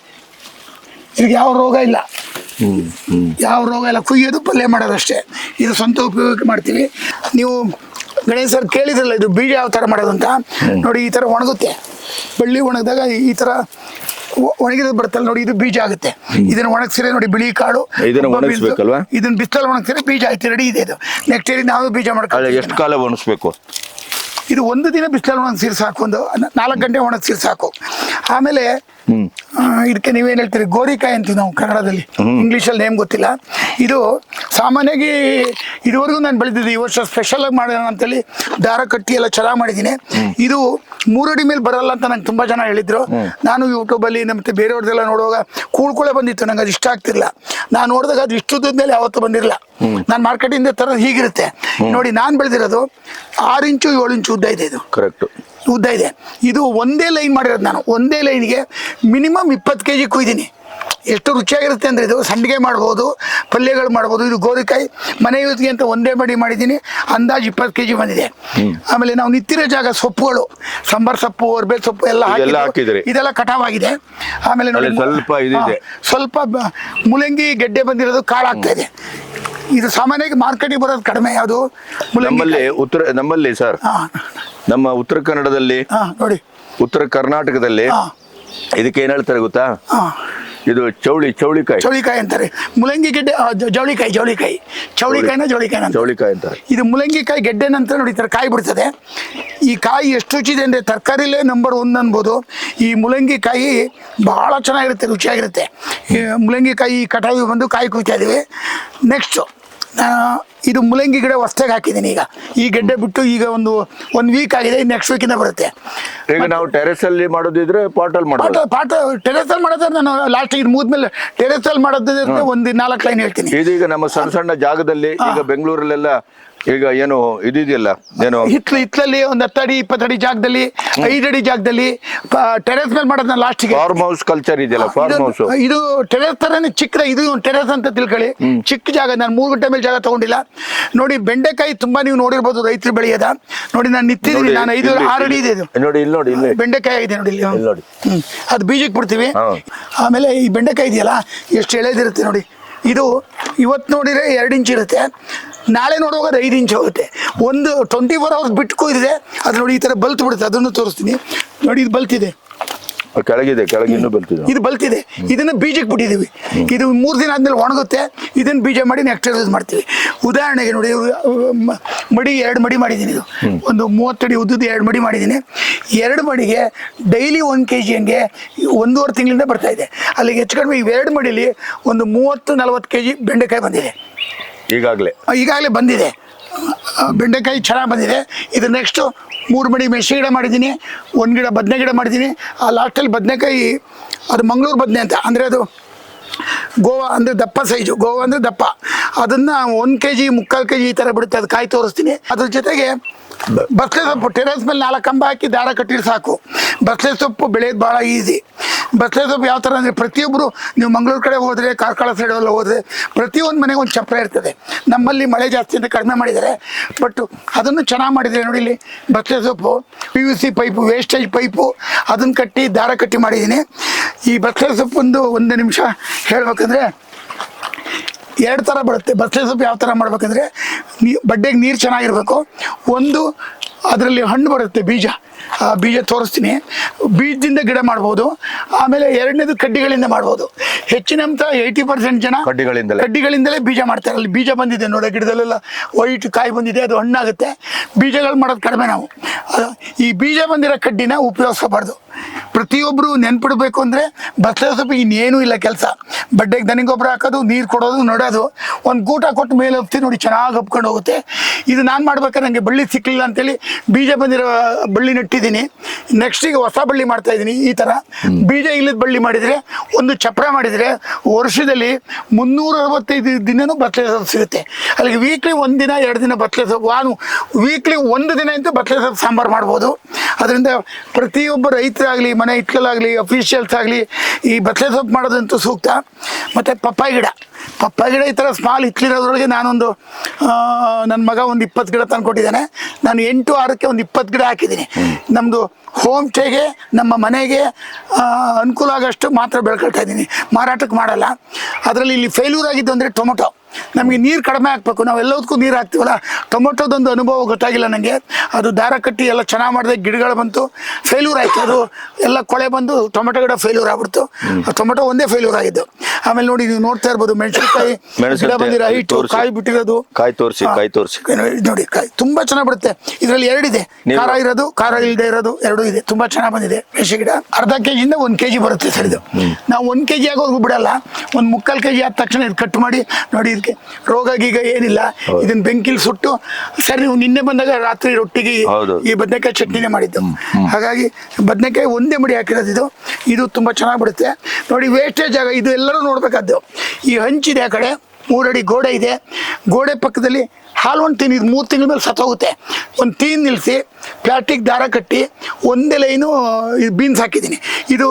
ಇದಕ್ಕೆ ಯಾವ ರೋಗ ಇಲ್ಲ, ಕುಯ್ಯೋದು ಪಲ್ಯ ಮಾಡೋದಷ್ಟೇ. ಇದು ಸ್ವಂತ ಉಪಯೋಗಕ್ಕೆ ಮಾಡ್ತೀವಿ. ನೀವು ಗಣೇಶ್ ಸರ್ ಕೇಳಿದ್ರಲ್ಲ ಇದು ಬೀಜ ಯಾವ ತರ ಮಾಡೋದು ಅಂತ ನೋಡಿ. ಈ ತರ ಒಣಗುತ್ತೆ, ಬಳ್ಳಿ ಒಣಗಿದಾಗ ಈ ತರ ಒಣಗಿರೋದು ಬರುತ್ತಲ್ಲ ನೋಡಿ, ಇದು ಬೀಜ ಆಗುತ್ತೆ. ಇದನ್ನ ಒಣಗಿಸಿದ್ರೆ ನೋಡಿ ಬಿಳಿ ಕಾಳು, ಇದನ್ನ ಬಿಸಿಲಲ್ಲಿ ಒಣಗಿಸಿದ್ರೆ ಬೀಜ ಆಯ್ತು, ರೆಡಿ ಇದೆ. ಇದು ನೆಕ್ಸ್ಟ್ ಇಯರ್ ನಾವು ಬೀಜ ಮಾಡ್ಕೊಳ್ಳಿ. ಎಷ್ಟು ಕಾಲ ಒಣಗಿಸ್ಬೇಕು? ಇದು 1 ದಿನ ಬಿಸಿಲಲ್ಲಿ ಒಣಗಿಸಿದ್ರೆ ಸಾಕು, ಒಂದು 4 ಗಂಟೆ ಒಣಗಿಸಿದ್ರೆ ಸಾಕು. ಆಮೇಲೆ ಇದಕ್ಕೆ ನೀವೇನ್ ಹೇಳ್ತೀರಿ, ಗೋರಿಕಾಯಿ ಅಂತೀವಿ ನಾವು ಕನ್ನಡದಲ್ಲಿ, ಇಂಗ್ಲೀಷಲ್ಲಿ ನೇಮ್ ಗೊತ್ತಿಲ್ಲ. ಇದು ಸಾಮಾನ್ಯವಾಗಿ ಇದುವರೆಗೂ ನಾನು ಬೆಳೆದಿದ್ದೆ. ಈ ವರ್ಷ ಸ್ಪೆಷಲ್ ಆಗಿ ಮಾಡೋಣ ಅಂತೇಳಿ ದಾರ ಕಟ್ಟಿ ಎಲ್ಲ ಚೆನ್ನಾಗಿ ಮಾಡಿದ್ದೀನಿ. ಇದು 3 ಅಡಿ ಮೇಲೆ ಬರಲ್ಲ ಅಂತ ನಂಗೆ ತುಂಬಾ ಜನ ಹೇಳಿದ್ರು. ನಾನು ಯೂಟ್ಯೂಬಲ್ಲಿ ಮತ್ತೆ ಬೇರೆಯವ್ರದ್ದೆಲ್ಲ ನೋಡುವಾಗ ಕೂಳ್ಕೊಳ್ಳೆ ಬಂದಿತ್ತು, ನಂಗೆ ಅದು ಇಷ್ಟ ಆಗ್ತಿರ್ಲಿಲ್ಲ. ನಾನು ನೋಡಿದಾಗ ಅದು ಇಷ್ಟುದ ಮೇಲೆ ಯಾವತ್ತೂ ಬಂದಿರಲಿಲ್ಲ. ನಾನು ಮಾರ್ಕೆಟಿಂದ ತರೋದು ಹೀಗಿರುತ್ತೆ ನೋಡಿ. ನಾನು ಬೆಳೆದಿರೋದು 6 ಇಂಚು 7 ಇಂಚು ಉದ್ದ ಇದೆ. ಇದು ಕರೆಕ್ಟ್ ಉದ್ದ ಇದೆ. ಇದು ಒಂದೇ ಲೈನ್ ಮಾಡಿರೋದು ನಾನು. ಒಂದೇ ಲೈನ್ಗೆ ಮಿನಿಮಮ್ 20 ಕೆಜಿ ಕುಯ್ದೀನಿ. ಎಷ್ಟು ರುಚಿಯಾಗಿರುತ್ತೆ ಅಂದರೆ ಇದು ಸಂಡಿಗೆ ಮಾಡ್ಬೋದು, ಪಲ್ಯಗಳು ಮಾಡ್ಬೋದು. ಇದು ಗೋರಿಕಾಯಿ ಮನೆ ಯೂಸ್ಗೆ ಅಂತ ಒಂದೇ ಮಡಿ ಮಾಡಿದ್ದೀನಿ. ಅಂದಾಜು 20 ಕೆಜಿ ಬಂದಿದೆ. ಆಮೇಲೆ ನಾವು ನಿಂತಿರೋ ಜಾಗ ಸೊಪ್ಪುಗಳು, ಸಾಂಬಾರ್ ಸೊಪ್ಪು, ಅರ್ಬೆ ಸೊಪ್ಪು ಎಲ್ಲ ಹಾಕಿದ್ರೆ ಇದೆಲ್ಲ ಕಟಾವಾಗಿದೆ. ಆಮೇಲೆ ನೋಡಿ ಸ್ವಲ್ಪ ಮುಲಂಗಿ ಗೆಡ್ಡೆ ಬಂದಿರೋದು ಕಾಳಾಗ್ತಾ ಇದೆ. ಇದು ಸಾಮಾನ್ಯವಾಗಿ ಮಾರ್ಕೆಟಿಗೆ ಬರೋದು ಕಡಿಮೆ. ಯಾವುದು ನಮ್ಮಲ್ಲಿ ಸರ್, ನಮ್ಮ ಉತ್ತರ ಕನ್ನಡದಲ್ಲಿ ನೋಡಿ, ಉತ್ತರ ಕರ್ನಾಟಕದಲ್ಲಿ ಇದಕ್ಕೆ ಏನ್ ಹೇಳ್ತಾರೆ ಗೊತ್ತಾ? ಇದು ಚೌಳಿಕಾಯಿ ಚೌಳಿಕಾಯಿ ಅಂತಾರೆ. ಮುಲಂಗಿ ಗೆಡ್ಡೆ ಜವಳಿಕಾಯಿ ಚೌಳಿಕಾಯಿನ ಚೌಳಿಕಾಯಿ ಅಂತಾರೆ. ಇದು ಮುಲಂಗಿಕಾಯಿ ಗೆಡ್ಡೆ ನಂತರ ನೋಡಿ ಈ ಥರ ಕಾಯಿ ಬಿಡ್ತದೆ. ಈ ಕಾಯಿ ಎಷ್ಟು ರುಚಿದೆ ಅಂದರೆ ತರಕಾರಿಲೇ ನಂಬರ್ 1 ಅನ್ಬೋದು. ಈ ಮುಲಂಗಿ ಕಾಯಿ ಬಹಳ ಚೆನ್ನಾಗಿರುತ್ತೆ, ರುಚಿಯಾಗಿರುತ್ತೆ. ಈ ಮುಲಂಗಿಕಾಯಿ ಕಟಾವಿಗೆ ಬಂದು ಕಾಯಿ ಕುಯ್ತಾ ಇದೀವಿ. ನೆಕ್ಸ್ಟು ಇದು ಮುಲಂಗಿ ಗಿಡ ಹೊಸ್ದಾಗಿ ಹಾಕಿದ್ದೀನಿ. ಈಗ ಈ ಗೆಡ್ಡೆ ಬಿಟ್ಟು ಈಗ ಒಂದು 1 ವೀಕ್ ಆಗಿದೆ, ನೆಕ್ಸ್ಟ್ ವೀಕಿಂದ ಬರುತ್ತೆ. ಈಗ ನಾವು ಟೆರೆಸ್ ಅಲ್ಲಿ ಮಾಡೋದಿದ್ರೆ ಪಾಟಲ್ಲಿ ಮಾಡೋದು. ಪಾಟ್ ಟೆರೆಸ್ ಅಲ್ಲಿ ಮಾಡೋದ್ರೆ ನಾನು ಲಾಸ್ಟ್ ಇದು ಮುಗಿದ್ಮೇಲೆ ಟೆರೆಸ್ ಅಲ್ಲಿ ಮಾಡೋದಿದ್ರೆ ಒಂದು 4 ಲೈನ್ ಹೇಳ್ತೀನಿ. ಇದೀಗ ನಮ್ಮ ಸಣ್ಣ ಸಣ್ಣ ಜಾಗದಲ್ಲಿ ಈಗ ಬೆಂಗಳೂರಲ್ಲೆಲ್ಲ ಈಗ ಏನು ಇದೆಯಲ್ಲ, ಏನು ಹಿತ್ತಲಲ್ಲಿ ಒಂದು 10 ಅಡಿ 20 ಅಡಿ ಜಾಗದಲ್ಲಿ 5 ಅಡಿ ಜಾಗದಲ್ಲಿ ಟೆರೆಸ್ ಮೇಲೆ ಮಾಡೋದನ್ನ ಲಾಸ್ಟ್ಗೆ ಫಾರ್ಮ್ ಹೌಸ್ ಕಲ್ಚರ್ ಇದೆಯಲ್ಲ, ಫಾರ್ಮ್ ಹೌಸ್ ಇದು ಟೆರೆಸ್ ತರನೇ ಚಿಕ್ಕ, ಇದು ಟೆರೆಸ್ ಅಂತ ತಿಳ್ಕೊಳ್ಳಿ. ಚಿಕ್ಕ ಜಾಗ, ನಾನು 3 ಗಂಟೆ ಮೇಲೆ ಜಾಗ ತಗೊಂಡಿಲ್ಲ. ನೋಡಿ ಬೆಂಡೆಕಾಯಿ ತುಂಬಾ ನೀವು ನೋಡಿರ್ಬೋದು ರೈತರು ಬೆಳೆಯದ. ನೋಡಿ ನಾನು ನಿಂತಿದ್ದೀನಿ, ನಾನು 5-6 ಅಡಿ ಇದೆ. ಇದು ನೋಡಿ, ಇಲ್ಲಿ ನೋಡಿ, ಇಲ್ಲಿ ಬೆಂಡೆಕಾಯಿ ಆಗಿದೆ ನೋಡಿ, ಇಲ್ಲಿ ನೋಡಿ. ಅದು ಬೀಜಕ್ಕೆ ಬಿಡ್ತೀವಿ. ಆಮೇಲೆ ಈ ಬೆಂಡೆಕಾಯಿ ಇದೆಯಲ್ಲ ಎಷ್ಟು ಎಳೆದಿರುತ್ತೆ ನೋಡಿ. ಇದು ಇವತ್ತು ನೋಡಿದ್ರೆ 2 ಇಂಚ್ ಇರುತ್ತೆ, ನಾಳೆ ನೋಡುವಾಗ 5 ಇಂಚ್ ಹೋಗುತ್ತೆ. ಒಂದು 24 hours ಬಿಟ್ಟು ಕೊಯ್ದಿದೆ. ಅದು ನೋಡಿ ಈ ಥರ ಬಲ್ತ್ ಬಿಡುತ್ತೆ, ಅದನ್ನು ತೋರಿಸ್ತೀನಿ ನೋಡಿ. ಇದು ಬಲ್ತಿದೆ, ಕೆಳಗಿದೆ, ಕೆಳಗೆ ಇನ್ನೂ ಬಲ್ತಿದೆ. ಇದು ಬಲ್ತಿದೆ. ಇದನ್ನ ಬೀಜಕ್ಕೆ ಬಿಟ್ಟಿದ್ದೀವಿ. ಇದು 3 ದಿನ ಆದ್ಮೇಲೆ ಒಣಗುತ್ತೆ. ಇದನ್ನ ಬೀಜ ಮಾಡಿ ನೆಕ್ಸ್ಟ್ ಯೂಸ್ ಮಾಡ್ತೀವಿ. ಉದಾಹರಣೆಗೆ ನೋಡಿ, ಮಡಿ 2 ಮಡಿ ಮಾಡಿದ್ದೀನಿ. ಇದು ಒಂದು 30 ಅಡಿ ಉದ್ದದ 2 ಮಡಿ ಮಾಡಿದ್ದೀನಿ. 2 ಮಡಿಗೆ ಡೈಲಿ 1 kg ಹಂಗೆ 1.5 ತಿಂಗಳಿಂದ ಬರ್ತಾ ಇದೆ. ಅಲ್ಲಿಗೆ ಹೆಚ್ಚು ಕಡಿಮೆ 2 ಮಡಿಲಿ ಒಂದು 30-40 kg ಬೆಂಡೆಕಾಯಿ ಬಂದಿದೆ. ಈಗಾಗಲೇ ಬಂದಿದೆ ಬೆಂಡೆಕಾಯಿ, ಚೆನ್ನಾಗಿ ಬಂದಿದೆ. ಇದು ನೆಕ್ಸ್ಟು 3 ಮಡಿ ಮೆಣಸಿನ ಗಿಡ ಮಾಡಿದ್ದೀನಿ, 1 ಗಿಡ ಬದನೆ ಗಿಡ ಮಾಡಿದ್ದೀನಿ. ಆ ಲಾಸ್ಟಲ್ಲಿ ಬದನೆಕಾಯಿ ಅದು ಮಂಗಳೂರು ಬದನೆ ಅಂತ, ಅಂದರೆ ಅದು ಗೋವಾ ಅಂದರೆ ದಪ್ಪ ಸೈಜು, ಗೋವಾ ಅಂದರೆ ದಪ್ಪ. ಅದನ್ನು 1 kg 3/4 kg ಈ ಥರ ಬಿಡುತ್ತೆ. ಅದು ಕಾಯಿ ತೋರಿಸ್ತೀನಿ. ಅದ್ರ ಜೊತೆಗೆ ಬಸಳೆ ಸೊಪ್ಪು ಟೆರೆಸ್ ಮೇಲೆ 4 ಕಂಬ ಹಾಕಿ ದಾರ ಕಟ್ಟಿದ್ರೆ ಸಾಕು. ಬಸಳೆ ಸೊಪ್ಪು ಬೆಳೆಯೋದು ಭಾಳ ಈಸಿ. ಬಸಳೆ ಸೊಪ್ಪು ಯಾವ ಥರ ಅಂದರೆ ಪ್ರತಿಯೊಬ್ಬರು, ನೀವು ಮಂಗಳೂರು ಕಡೆ ಹೋದರೆ, ಕಾರ್ಕಳ ಸೈಡೆಲ್ಲ ಹೋದರೆ ಪ್ರತಿಯೊಂದು ಮನೆಗೆ ಒಂದು ಚಪ್ರ ಇರ್ತದೆ. ನಮ್ಮಲ್ಲಿ ಮಳೆ ಜಾಸ್ತಿ ಅಂತ ಕಡಿಮೆ ಮಾಡಿದ್ದಾರೆ, ಬಟ್ ಅದನ್ನು ಚೆನ್ನಾಗಿ ಮಾಡಿದ್ದಾರೆ ನೋಡಿ. ಇಲ್ಲಿ ಬಸಳೆ ಸೊಪ್ಪು PVC ಪೈಪು, ವೇಸ್ಟೇಜ್ ಪೈಪು, ಅದನ್ನು ಕಟ್ಟಿ ದಾರ ಕಟ್ಟಿ ಮಾಡಿದ್ದೀನಿ. ಈ ಬಸಳೆ ಸೊಪ್ಪೊಂದು 1 ನಿಮಿಷ ಹೇಳ್ಬೇಕಂದ್ರೆ 2 ಥರ ಬರುತ್ತೆ. ಬಸಳೆ ಸೊಪ್ಪು ಯಾವ ಥರ ಮಾಡ್ಬೇಕಂದ್ರೆ, ಬಡ್ಡೆಗೆ ನೀರು ಚೆನ್ನಾಗಿರ್ಬೇಕು. ಒಂದು ಅದರಲ್ಲಿ ಹಣ್ಣು ಬರುತ್ತೆ, ಬೀಜ. ಆ ಬೀಜ ತೋರಿಸ್ತೀನಿ. ಬೀಜದಿಂದ ಗಿಡ ಮಾಡ್ಬೋದು. ಆಮೇಲೆ 2ನೇದು ಕಡ್ಡಿಗಳಿಂದ ಮಾಡ್ಬೋದು. ಹೆಚ್ಚಿನ ಅಂಶ 80% ಜನ ಕಡ್ಡಿಗಳಿಂದಲೇ ಬೀಜ ಮಾಡ್ತಾರೆ. ಅಲ್ಲಿ ಬೀಜ ಬಂದಿದೆ ನೋಡಿ, ಗಿಡದಲ್ಲೆಲ್ಲ ವೈಟ್ ಕಾಯಿ ಬಂದಿದೆ, ಅದು ಹಣ್ಣಾಗುತ್ತೆ. ಬೀಜಗಳು ಮಾಡೋದು ಕಡಿಮೆ ನಾವು. ಈ ಬೀಜ ಬಂದಿರೋ ಕಡ್ಡಿನ ಉಪಯೋಗಿಸಬಾರ್ದು. ಪ್ರತಿಯೊಬ್ಬರು ನೆನ್ಪಿಡ್ಬೇಕು ಅಂದರೆ ಬಸಳೆ ಸೊಪ್ಪು ಇನ್ನೇನೂ ಇಲ್ಲ ಕೆಲಸ. ಬಡ್ಡೆಗೆ ದನಿ ಗೊಬ್ಬರ ಹಾಕೋದು, ನೀರು ಕೊಡೋದು, ನೋಡೋದು, ಒಂದು ಗೂಟ ಕೊಟ್ಟು ಮೇಲೆ ಹೋಗ್ತೀವಿ ನೋಡಿ, ಚೆನ್ನಾಗಿ ಹಬ್ಕೊಂಡು ಹೋಗುತ್ತೆ. ಇದು ನಾನು ಮಾಡ್ಬೇಕಾದ್ರೆ ನನಗೆ ಬಳ್ಳಿ ಸಿಕ್ಕಲಿಲ್ಲ ಅಂತೇಳಿ ಬೀಜ ಬಂದಿರೋ ಬಳ್ಳಿ ನೆಟ್ಟಿದ್ದೀನಿ. ನೆಕ್ಸ್ಟ್ ಈಗ ಹೊಸ ಬಳ್ಳಿ ಮಾಡ್ತಾ ಇದ್ದೀನಿ. ಈ ಥರ ಬೀಜ ಇಲ್ಲದ ಬಳ್ಳಿ ಮಾಡಿದರೆ, ಒಂದು ಚಪ್ರ ಮಾಡಿದರೆ ವರ್ಷದಲ್ಲಿ 365 ದಿನವೂ ಬಸಳೆ ಸೊಪ್ಪು ಸಿಗುತ್ತೆ. ಅಲ್ಲಿಗೆ ವೀಕ್ಲಿ 1 ದಿನ 2 ದಿನ ಬಸಳೆ ಸೊಪ್ಪು, ವೀಕ್ಲಿ 1 ದಿನ ಅಂತ ಬಸಳೆ ಸೊಪ್ಪು ಸಾಂಬಾರು ಮಾಡ್ಬೋದು. ಅದರಿಂದ ಪ್ರತಿಯೊಬ್ಬ ರೈತರಾಗಲಿ, ಮನೆ ಹಿತ್ತಲಾಗಲಿ, ಅಫಿಷಿಯಲ್ಸ್ ಆಗಲಿ ಈ ಬಸಳೆ ಸೊಪ್ಪು ಮಾಡೋದಂತೂ ಸೂಕ್ತ. ಮತ್ತು ಪಪ್ಪಾಯಿ ಗಿಡ ಈ ಥರ ಸ್ಮಾಲ್ ಹಿತ್ತಲಿರೋದ್ರೊಳಗೆ ನಾನೊಂದು ನನ್ನ ಮಗ ಒಂದು 20 ಗಿಡ ತಂದುಕೊಟ್ಟಿದ್ದಾನೆ. ನಾನು 8-6ಕ್ಕೆ ಒಂದು 20 ಗಿಡ ಹಾಕಿದ್ದೀನಿ. ನಮ್ಮದು ಹೋಮ್ ಸ್ಟೇಗೆ, ನಮ್ಮ ಮನೆಗೆ ಅನುಕೂಲ ಆಗೋಷ್ಟು ಮಾತ್ರ ಬೆಳ್ಕೊಳ್ತಾ ಇದ್ದೀನಿ, ಮಾರಾಟಕ್ಕೆ ಮಾಡಲ್ಲ. ಅದರಲ್ಲಿ ಇಲ್ಲಿ ಫೇಲ್ಯೂರ್ ಆಗಿದ್ದು ಅಂದರೆ ಟೊಮೊಟೊ. ನಮಗೆ ನೀರು ಕಡಿಮೆ ಹಾಕಬೇಕು, ನಾವು ಎಲ್ಲದಕ್ಕೂ ನೀರು ಹಾಕ್ತೀವಲ್ಲ. ಟೊಮೊಟೊದೊಂದು ಅನುಭವ ಗೊತ್ತಾಗಿಲ್ಲ ನನಗೆ. ಅದು ದಾರ ಕಟ್ಟಿ ಎಲ್ಲ ಚೆನ್ನಾಗಿ ಮಾಡಿದೆ, ಗಿಡಗಳು ಬಂತು, ಫೇಲ್ಯೂರ್ ಆಯಿತು. ಅದು ಎಲ್ಲ ಕೊಳೆ ಬಂದು ಟೊಮೊಟೊ ಗಿಡ ಫೇಲ್ಯೂರ್ ಆಗ್ಬಿಡ್ತು. ಟೊಮೊಟೊ ಒಂದೇ ಫೇಲ್ಯೂರ್ ಆಗಿದ್ದು. ಆಮೇಲೆ ನೋಡಿ, ನೀವು ನೋಡ್ತಾ ಇರ್ಬೋದು ಮೆಣಸಿನಕಾಯಿ ಗಿಡ ಬಂದಿರೋ ಹೈಟು, ಕಾಯಿ ಬಿಟ್ಟಿರೋದು, ಕಾಯಿ ತೋರಿಸಿ ನೋಡಿ. ಕಾಯಿ ತುಂಬಾ ಚೆನ್ನಾಗಿ ಬಿಡುತ್ತೆ. ಇದರಲ್ಲಿ 2 ಇದೆ, ಖಾರ ಇರೋದು, ಖಾರ ಇಲ್ಲದೆ ಇರೋದು 2 ಇದೆ. ತುಂಬಾ ಚೆನ್ನಾಗಿ ಬಂದಿದೆ ಮೆಣಸಿನ ಗಿಡ. ಅರ್ಧ ಕೆಜಿಯಿಂದ 1 kg ಬರುತ್ತೆ ಸರ್. ಇದು ನಾವು 1 kg ಆಗೋರ್ಗು ಬಿಡಲ್ಲ. ಒಂದು 3/4 kg ಆದ ತಕ್ಷಣ ಇದು ಕಟ್ ಮಾಡಿ ನೋಡಿ. ಇದಕ್ಕೆ ರೋಗ ಗೀಗ ಏನಿಲ್ಲ. ಇದನ್ನ ಬೆಂಕಿಲಿ ಸುಟ್ಟು ಸರ್, ನೀವು ನಿನ್ನೆ ಬಂದಾಗ ರಾತ್ರಿ ರೊಟ್ಟಿಗೆ ಈ ಬದನೆಕಾಯಿ ಚಟ್ನಿನೇ ಮಾಡಿದ್ದು. ಹಾಗಾಗಿ ಬದನೆಕಾಯಿ ಒಂದೇ ಮಡಿ ಹಾಕಿರೋದು. ಇದು ತುಂಬಾ ಚೆನ್ನಾಗಿ ಬಿಡುತ್ತೆ ನೋಡಿ. ವೇಸ್ಟೇಜ್ ಆಗ ಇದು ಎಲ್ಲರೂ ನೋಡ್ಬೇಕಾದ್ದು. ಈ ಹಂಚಿದೆ, ಆ ಕಡೆ 3 ಅಡಿ ಗೋಡೆ ಇದೆ. ಗೋಡೆ ಪಕ್ಕದಲ್ಲಿ ಹಾಲು ಒಂದು ತೀನ್, ಇದು 3 ತಿಂಗಳ ಮೇಲೆ ಸತ್ತೋಗುತ್ತೆ. ಒಂದು ತೀನ್ ನಿಲ್ಲಿಸಿ ಪ್ಲಾಸ್ಟಿಕ್ ದಾರ ಕಟ್ಟಿ ಒಂದೇ ಲೈನು ಬೀನ್ಸ್ ಹಾಕಿದ್ದೀನಿ. ಇದು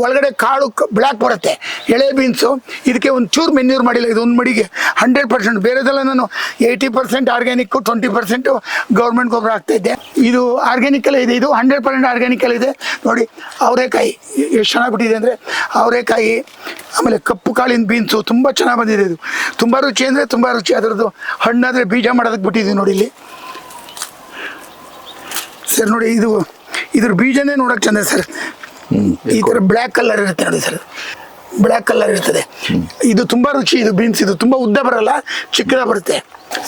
ಒಳಗಡೆ ಕಾಳು ಬ್ಲ್ಯಾಕ್ ಬರುತ್ತೆ, ಎಳೆ ಬೀನ್ಸು. ಇದಕ್ಕೆ ಒಂದು ಚೂರು ಮೆನ್ಯೂರ್ ಮಾಡಿಲ್ಲ. ಇದು 1 ಮಡಿಗೆ 100%. ಬೇರೆದೆಲ್ಲ ನಾನು 80% ಆರ್ಗ್ಯಾನಿಕ್ಕು, 20% ಗೌರ್ಮೆಂಟ್ ಗೊಬ್ಬರ ಹಾಕ್ತಾಯಿದ್ದೆ. ಇದು ಆರ್ಗ್ಯಾನಿಕಲ್ಲೇ ಇದೆ. ಇದು 100% ಆರ್ಗ್ಯಾನಿಕಲ್ಲಿದೆ ನೋಡಿ. ಅವರೆಕಾಯಿ ಎಷ್ಟು ಚೆನ್ನಾಗಿ ಬಿಟ್ಟಿದೆ ಅಂದರೆ, ಅವರೆಕಾಯಿ. ಆಮೇಲೆ ಕಪ್ಪು ಕಾಳಿನ ಬೀನ್ಸು ತುಂಬ ಚೆನ್ನಾಗಿ ಬಂದಿದೆ. ಇದು ತುಂಬ ರುಚಿ ಅಂದರೆ ತುಂಬ ರುಚಿ. ಅದರದ್ದು ಹಣ್ಣಾದರೆ ಬೀಜ ಮಾಡೋದಕ್ಕೆ ಬಿಟ್ಟಿದ್ದೀವಿ ನೋಡಿ ಇಲ್ಲಿ ಸರ್. ನೋಡಿ, ಇದ್ರ ಬೀಜನೇ ನೋಡೋಕೆ ಚೆಂದ ಸರ್. ಈ ಥರ ಬ್ಲ್ಯಾಕ್ ಕಲರ್ ಇರುತ್ತೆ ನೋಡಿ ಸರ್. ಬ್ಲ್ಯಾಕ್ ಕಲರ್ ಇರ್ತದೆ. ಇದು ತುಂಬಾ ರುಚಿ. ಇದು ಬೀನ್ಸ್ ಇದು ತುಂಬಾ ಉದ್ದ ಬರಲ್ಲ, ಚಿಕ್ಕದ ಬರುತ್ತೆ.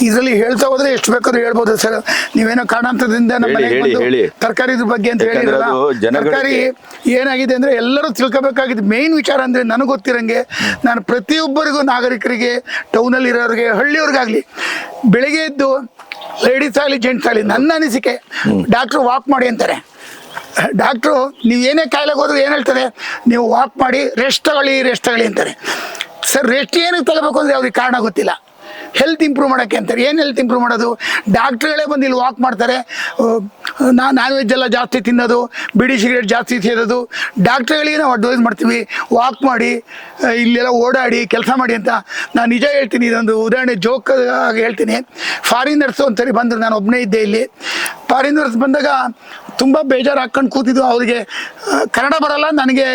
ಇದರಲ್ಲಿ ಹೇಳ್ತಾ ಹೋದ್ರೆ ಎಷ್ಟು ಬೇಕಾದ್ರೂ ಹೇಳ್ಬೋದು ಸರ್. ನೀವೇನೋ ಕಾರಣಾಂತರದಿಂದ ನಮ್ಮ ಮನೆಗೆ ಬಂದು ತರಕಾರಿ ಬಗ್ಗೆ ಅಂತ ಹೇಳಿರಲ್ಲ. ತರಕಾರಿ ಏನಾಗಿದೆ ಅಂದ್ರೆ ಎಲ್ಲರೂ ತಿಳ್ಕೊಬೇಕಾಗಿದ್ದು ಮೇನ್ ವಿಚಾರ ಅಂದ್ರೆ ನನಗೆ ಗೊತ್ತಿರಂಗೆ, ನಾನು ಪ್ರತಿಯೊಬ್ಬರಿಗೂ ನಾಗರಿಕರಿಗೆ, ಟೌನಲ್ಲಿ ಇರೋರಿಗೆ, ಹಳ್ಳಿಯವ್ರಿಗಾಗ್ಲಿ, ಬೆಳಿಗ್ಗೆ ಎದ್ದು ಲೇಡೀಸ್ ಆಗಲಿ ಜೆಂಟ್ಸ್ ಆಗಲಿ, ನನ್ನ ಅನಿಸಿಕೆ ಡಾಕ್ಟ್ರು ವಾಕ್ ಮಾಡಿ ಅಂತಾರೆ. ಡಾಕ್ಟ್ರು ನೀವು ಏನೇ ಕಾಯಿಲೆಗೆ ಹೋದ್ರು ಏನು ಹೇಳ್ತಾರೆ, ನೀವು ವಾಕ್ ಮಾಡಿ, ರೆಸ್ಟ್ ತಗೊಳ್ಳಿ ಅಂತಾರೆ. ಸರ್ ರೆಸ್ಟ್ ಏನಕ್ಕೆ ತಗೋಬೇಕು ಅಂದರೆ ಅವ್ರಿಗೆ ಕಾರಣ ಗೊತ್ತಿಲ್ಲ. ಹೆಲ್ತ್ ಇಂಪ್ರೂವ್ ಮಾಡೋಕ್ಕೆ ಅಂತಾರೆ. ಏನು ಹೆಲ್ತ್ ಇಂಪ್ರೂವ್ ಮಾಡೋದು? ಡಾಕ್ಟ್ರುಗಳೇ ಬಂದು ಇಲ್ಲಿ ವಾಕ್ ಮಾಡ್ತಾರೆ. ನಾನ್ ವೆಜ್ ಎಲ್ಲ ಜಾಸ್ತಿ ತಿನ್ನೋದು, ಬಿಡಿ ಸಿಗರೇಟ್ ಜಾಸ್ತಿ ಸೇರೋದು. ಡಾಕ್ಟ್ರುಗಳಿಗೆ ನಾವು ಅಡ್ವೈಸ್ ಮಾಡ್ತೀವಿ, ವಾಕ್ ಮಾಡಿ, ಇಲ್ಲೆಲ್ಲ ಓಡಾಡಿ, ಕೆಲಸ ಮಾಡಿ ಅಂತ. ನಾನು ನಿಜ ಹೇಳ್ತೀನಿ, ಇದೊಂದು ಉದಾಹರಣೆ ಜೋಕ್ ಆಗಿ ಹೇಳ್ತೀನಿ. ಫಾರಿನರ್ಸು ಒಂದ್ಸರಿ ಬಂದರು, ನಾನು ಒಬ್ಬನೇ ಇದ್ದೆ ಇಲ್ಲಿ. ಫಾರಿನರ್ಸ್ ಬಂದಾಗ ತುಂಬ ಬೇಜಾರು ಹಾಕ್ಕೊಂಡು ಕೂತಿದ್ದು. ಅವರಿಗೆ ಕನ್ನಡ ಬರಲ್ಲ, ನನಗೆ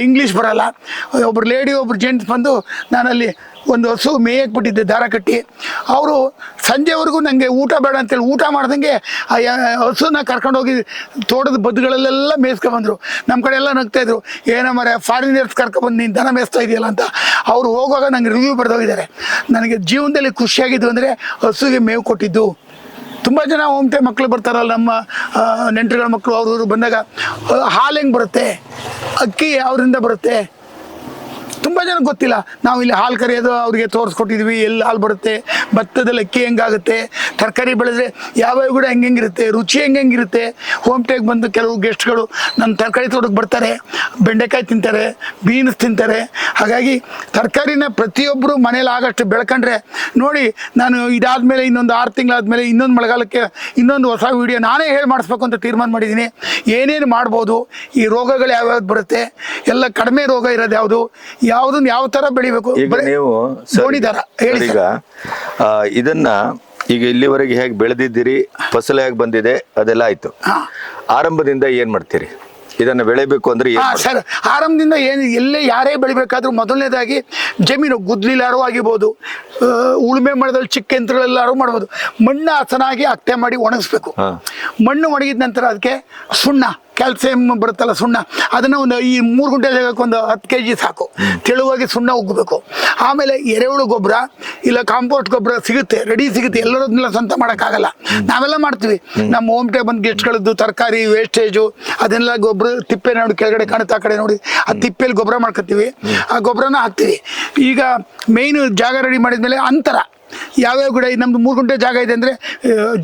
ಇಂಗ್ಲೀಷ್ ಬರಲ್ಲ. ಒಬ್ರು ಲೇಡಿ ಒಬ್ರು ಜೆಂಟ್ಸ್ ಬಂದು, ನಾನಲ್ಲಿ ಒಂದು ಹಸು ಮೇಯಕ್ಕೆ ಬಿಟ್ಟಿದ್ದೆ ದಾರ ಕಟ್ಟಿ. ಅವರು ಸಂಜೆವರೆಗೂ ನನಗೆ ಊಟ ಬೇಡ ಅಂತೇಳಿ ಊಟ ಮಾಡ್ದಂಗೆ ಆ ಹಸುನ ಕರ್ಕೊಂಡೋಗಿ ತೋಟದ ಬದುಗಳಲ್ಲೆಲ್ಲ ಮೇಯ್ಸ್ಕೊಂಡ್ಬಂದರು. ನಮ್ಮ ಕಡೆ ಎಲ್ಲ ನಗ್ತಾಯಿದ್ರು, ಏನೋ ಮರೆ ಫಾರಿನರ್ಸ್ ಕರ್ಕೊಬಂದು ನೀನು ದನ ಮೇಯಿಸ್ತಾ ಇದೆಯಲ್ಲ ಅಂತ. ಅವರು ಹೋಗುವಾಗ ನಂಗೆ ರಿವ್ಯೂ ಬರೆದೋಗಿದ್ದಾರೆ. ನನಗೆ ಜೀವನದಲ್ಲಿ ಖುಷಿಯಾಗಿದ್ದು ಅಂದರೆ ಹಸುಗೆ ಮೇವು ಕೊಟ್ಟಿದ್ದು. ತುಂಬ ಜನ ಹೋಮ್ಟೆ ಮಕ್ಕಳು ಬರ್ತಾರಲ್ಲ, ನಮ್ಮ ನೆಂಟರುಗಳ ಮಕ್ಕಳು, ಅವರು ಬಂದಾಗ ಹಾಲು ಹೆಂಗೆ ಬರುತ್ತೆ, ಅಕ್ಕಿ ಅವರಿಂದ ಬರುತ್ತೆ, ತುಂಬ ಜನಕ್ಕೆ ಗೊತ್ತಿಲ್ಲ. ನಾವು ಇಲ್ಲಿ ಹಾಲು ಕರೆಯೋದು ಅವ್ರಿಗೆ ತೋರಿಸ್ಕೊಟ್ಟಿದ್ವಿ, ಎಲ್ಲಿ ಹಾಲು ಬರುತ್ತೆ, ಭತ್ತದಲ್ಲಿ ಅಕ್ಕಿ ಹೆಂಗಾಗುತ್ತೆ, ತರಕಾರಿ ಬೆಳೆದ್ರೆ ಯಾವ್ಯಾವ ಕೂಡ ಹೆಂಗಿರುತ್ತೆ, ರುಚಿ ಹೆಂಗಿರುತ್ತೆ. ಹೋಮ್ ಟೇಗೆ ಬಂದು ಕೆಲವು ಗೆಸ್ಟ್ಗಳು ನನ್ನ ತರಕಾರಿ ತೋಟಕ್ಕೆ ಬರ್ತಾರೆ, ಬೆಂಡೆಕಾಯಿ ತಿಂತಾರೆ, ಬೀನ್ಸ್ ತಿಂತಾರೆ. ಹಾಗಾಗಿ ತರಕಾರಿನ ಪ್ರತಿಯೊಬ್ಬರು ಮನೇಲಿ ಆಗಷ್ಟು ಬೆಳ್ಕೊಂಡ್ರೆ ನೋಡಿ. ನಾನು ಇದಾದಮೇಲೆ ಇನ್ನೊಂದು 6 ತಿಂಗಳಾದಮೇಲೆ ಇನ್ನೊಂದು ಮಳೆಗಾಲಕ್ಕೆ ಇನ್ನೊಂದು ಹೊಸ ವೀಡಿಯೋ ನಾನೇ ಹೇಳಿ ಮಾಡಿಸ್ಬೇಕು ಅಂತ ತೀರ್ಮಾನ ಮಾಡಿದ್ದೀನಿ. ಏನೇನು ಮಾಡ್ಬೋದು, ಈ ರೋಗಗಳು ಯಾವ್ಯಾವ್ದು ಬರುತ್ತೆ, ಎಲ್ಲ ಕಡಿಮೆ ರೋಗ ಇರೋದು ಯಾವುದು, ಯಾವುದನ್ನ ಯಾವ ತರ ಬೆಳಿಬೇಕು. ಈಗ ನೀವು ಈಗ ಇದನ್ನ ಈಗ ಇಲ್ಲಿವರೆಗೆ ಹೇಗೆ ಬೆಳೆದಿದ್ದೀರಿ, ಫಸಲು ಹೇಗೆ ಬಂದಿದೆ, ಅದೆಲ್ಲ ಆಯ್ತು. ಆರಂಭದಿಂದ ಏನ್ ಮಾಡ್ತೀರಿ? ಇದನ್ನು ಬೆಳಿಬೇಕು ಅಂದ್ರೆ ಸರ್, ಆರಂಭದಿಂದ ಏನು ಎಲ್ಲೇ ಯಾರೇ ಬೆಳಿಬೇಕಾದ್ರೂ ಮೊದಲನೇದಾಗಿ ಜಮೀನು ಗುದ್ಲಿಲಾರು ಆಗಿರ್ಬೋದು, ಉಳುಮೆ ಮಾಡೋದ್ರಲ್ಲಿ ಚಿಕ್ಕ ಯಂತ್ರಗಳೆಲ್ಲಾರು ಮಾಡ್ಬೋದು. ಮಣ್ಣು ಹಸನಾಗಿ ಅತ್ತೆ ಮಾಡಿ ಒಣಗಿಸ್ಬೇಕು. ಮಣ್ಣು ಒಣಗಿದ ನಂತರ ಅದಕ್ಕೆ ಸುಣ್ಣ, ಕ್ಯಾಲ್ಸಿಯಂ ಬರುತ್ತಲ್ಲ ಸುಣ್ಣ, ಅದನ್ನು ಒಂದು ಈ 3 ಗುಂಟೆ ಜಾಗಕ್ಕೆ ಒಂದು 10 kg ಸಾಕು. ತೆಳುವಾಗಿ ಸುಣ್ಣ ಉಗ್ಗಬೇಕು. ಆಮೇಲೆ ಎರೆಹುಳು ಗೊಬ್ಬರ ಇಲ್ಲ ಕಾಂಪೋಸ್ಟ್ ಗೊಬ್ಬರ ಸಿಗುತ್ತೆ, ರೆಡಿ ಸಿಗುತ್ತೆ. ಎಲ್ಲರನ್ನೆಲ್ಲ ಸ್ವಂತ ಮಾಡೋಕ್ಕಾಗಲ್ಲ, ನಾವೆಲ್ಲ ಮಾಡ್ತೀವಿ. ನಮ್ಮ ಹೋಮ್ ಟೇ ಬಂದು ಗೆಸ್ಟ್ಗಳದ್ದು ತರಕಾರಿ ವೇಸ್ಟೇಜು ಅದನ್ನೆಲ್ಲ ಗೊಬ್ಬರ ತಿಪ್ಪೆ ನೋಡಿ ಕೆಳಗಡೆ ಕಾಣುತ್ತೆ, ಆ ಕಡೆ ನೋಡಿ, ಆ ತಿಪ್ಪೆಯಲ್ಲಿ ಗೊಬ್ಬರ ಮಾಡ್ಕೊತೀವಿ. ಆ ಗೊಬ್ಬರನ ಹಾಕ್ತೀವಿ. ಈಗ ಮೇಯ್ನು ಜಾಗ ರೆಡಿ ಮಾಡಿದ್ಮೇಲೆ ಅಂತರ ಯಾವ್ಯಾವ ಗಿಡ, ನಮ್ದು 3 ಗುಂಟೆ ಜಾಗ ಇದೆ ಅಂದರೆ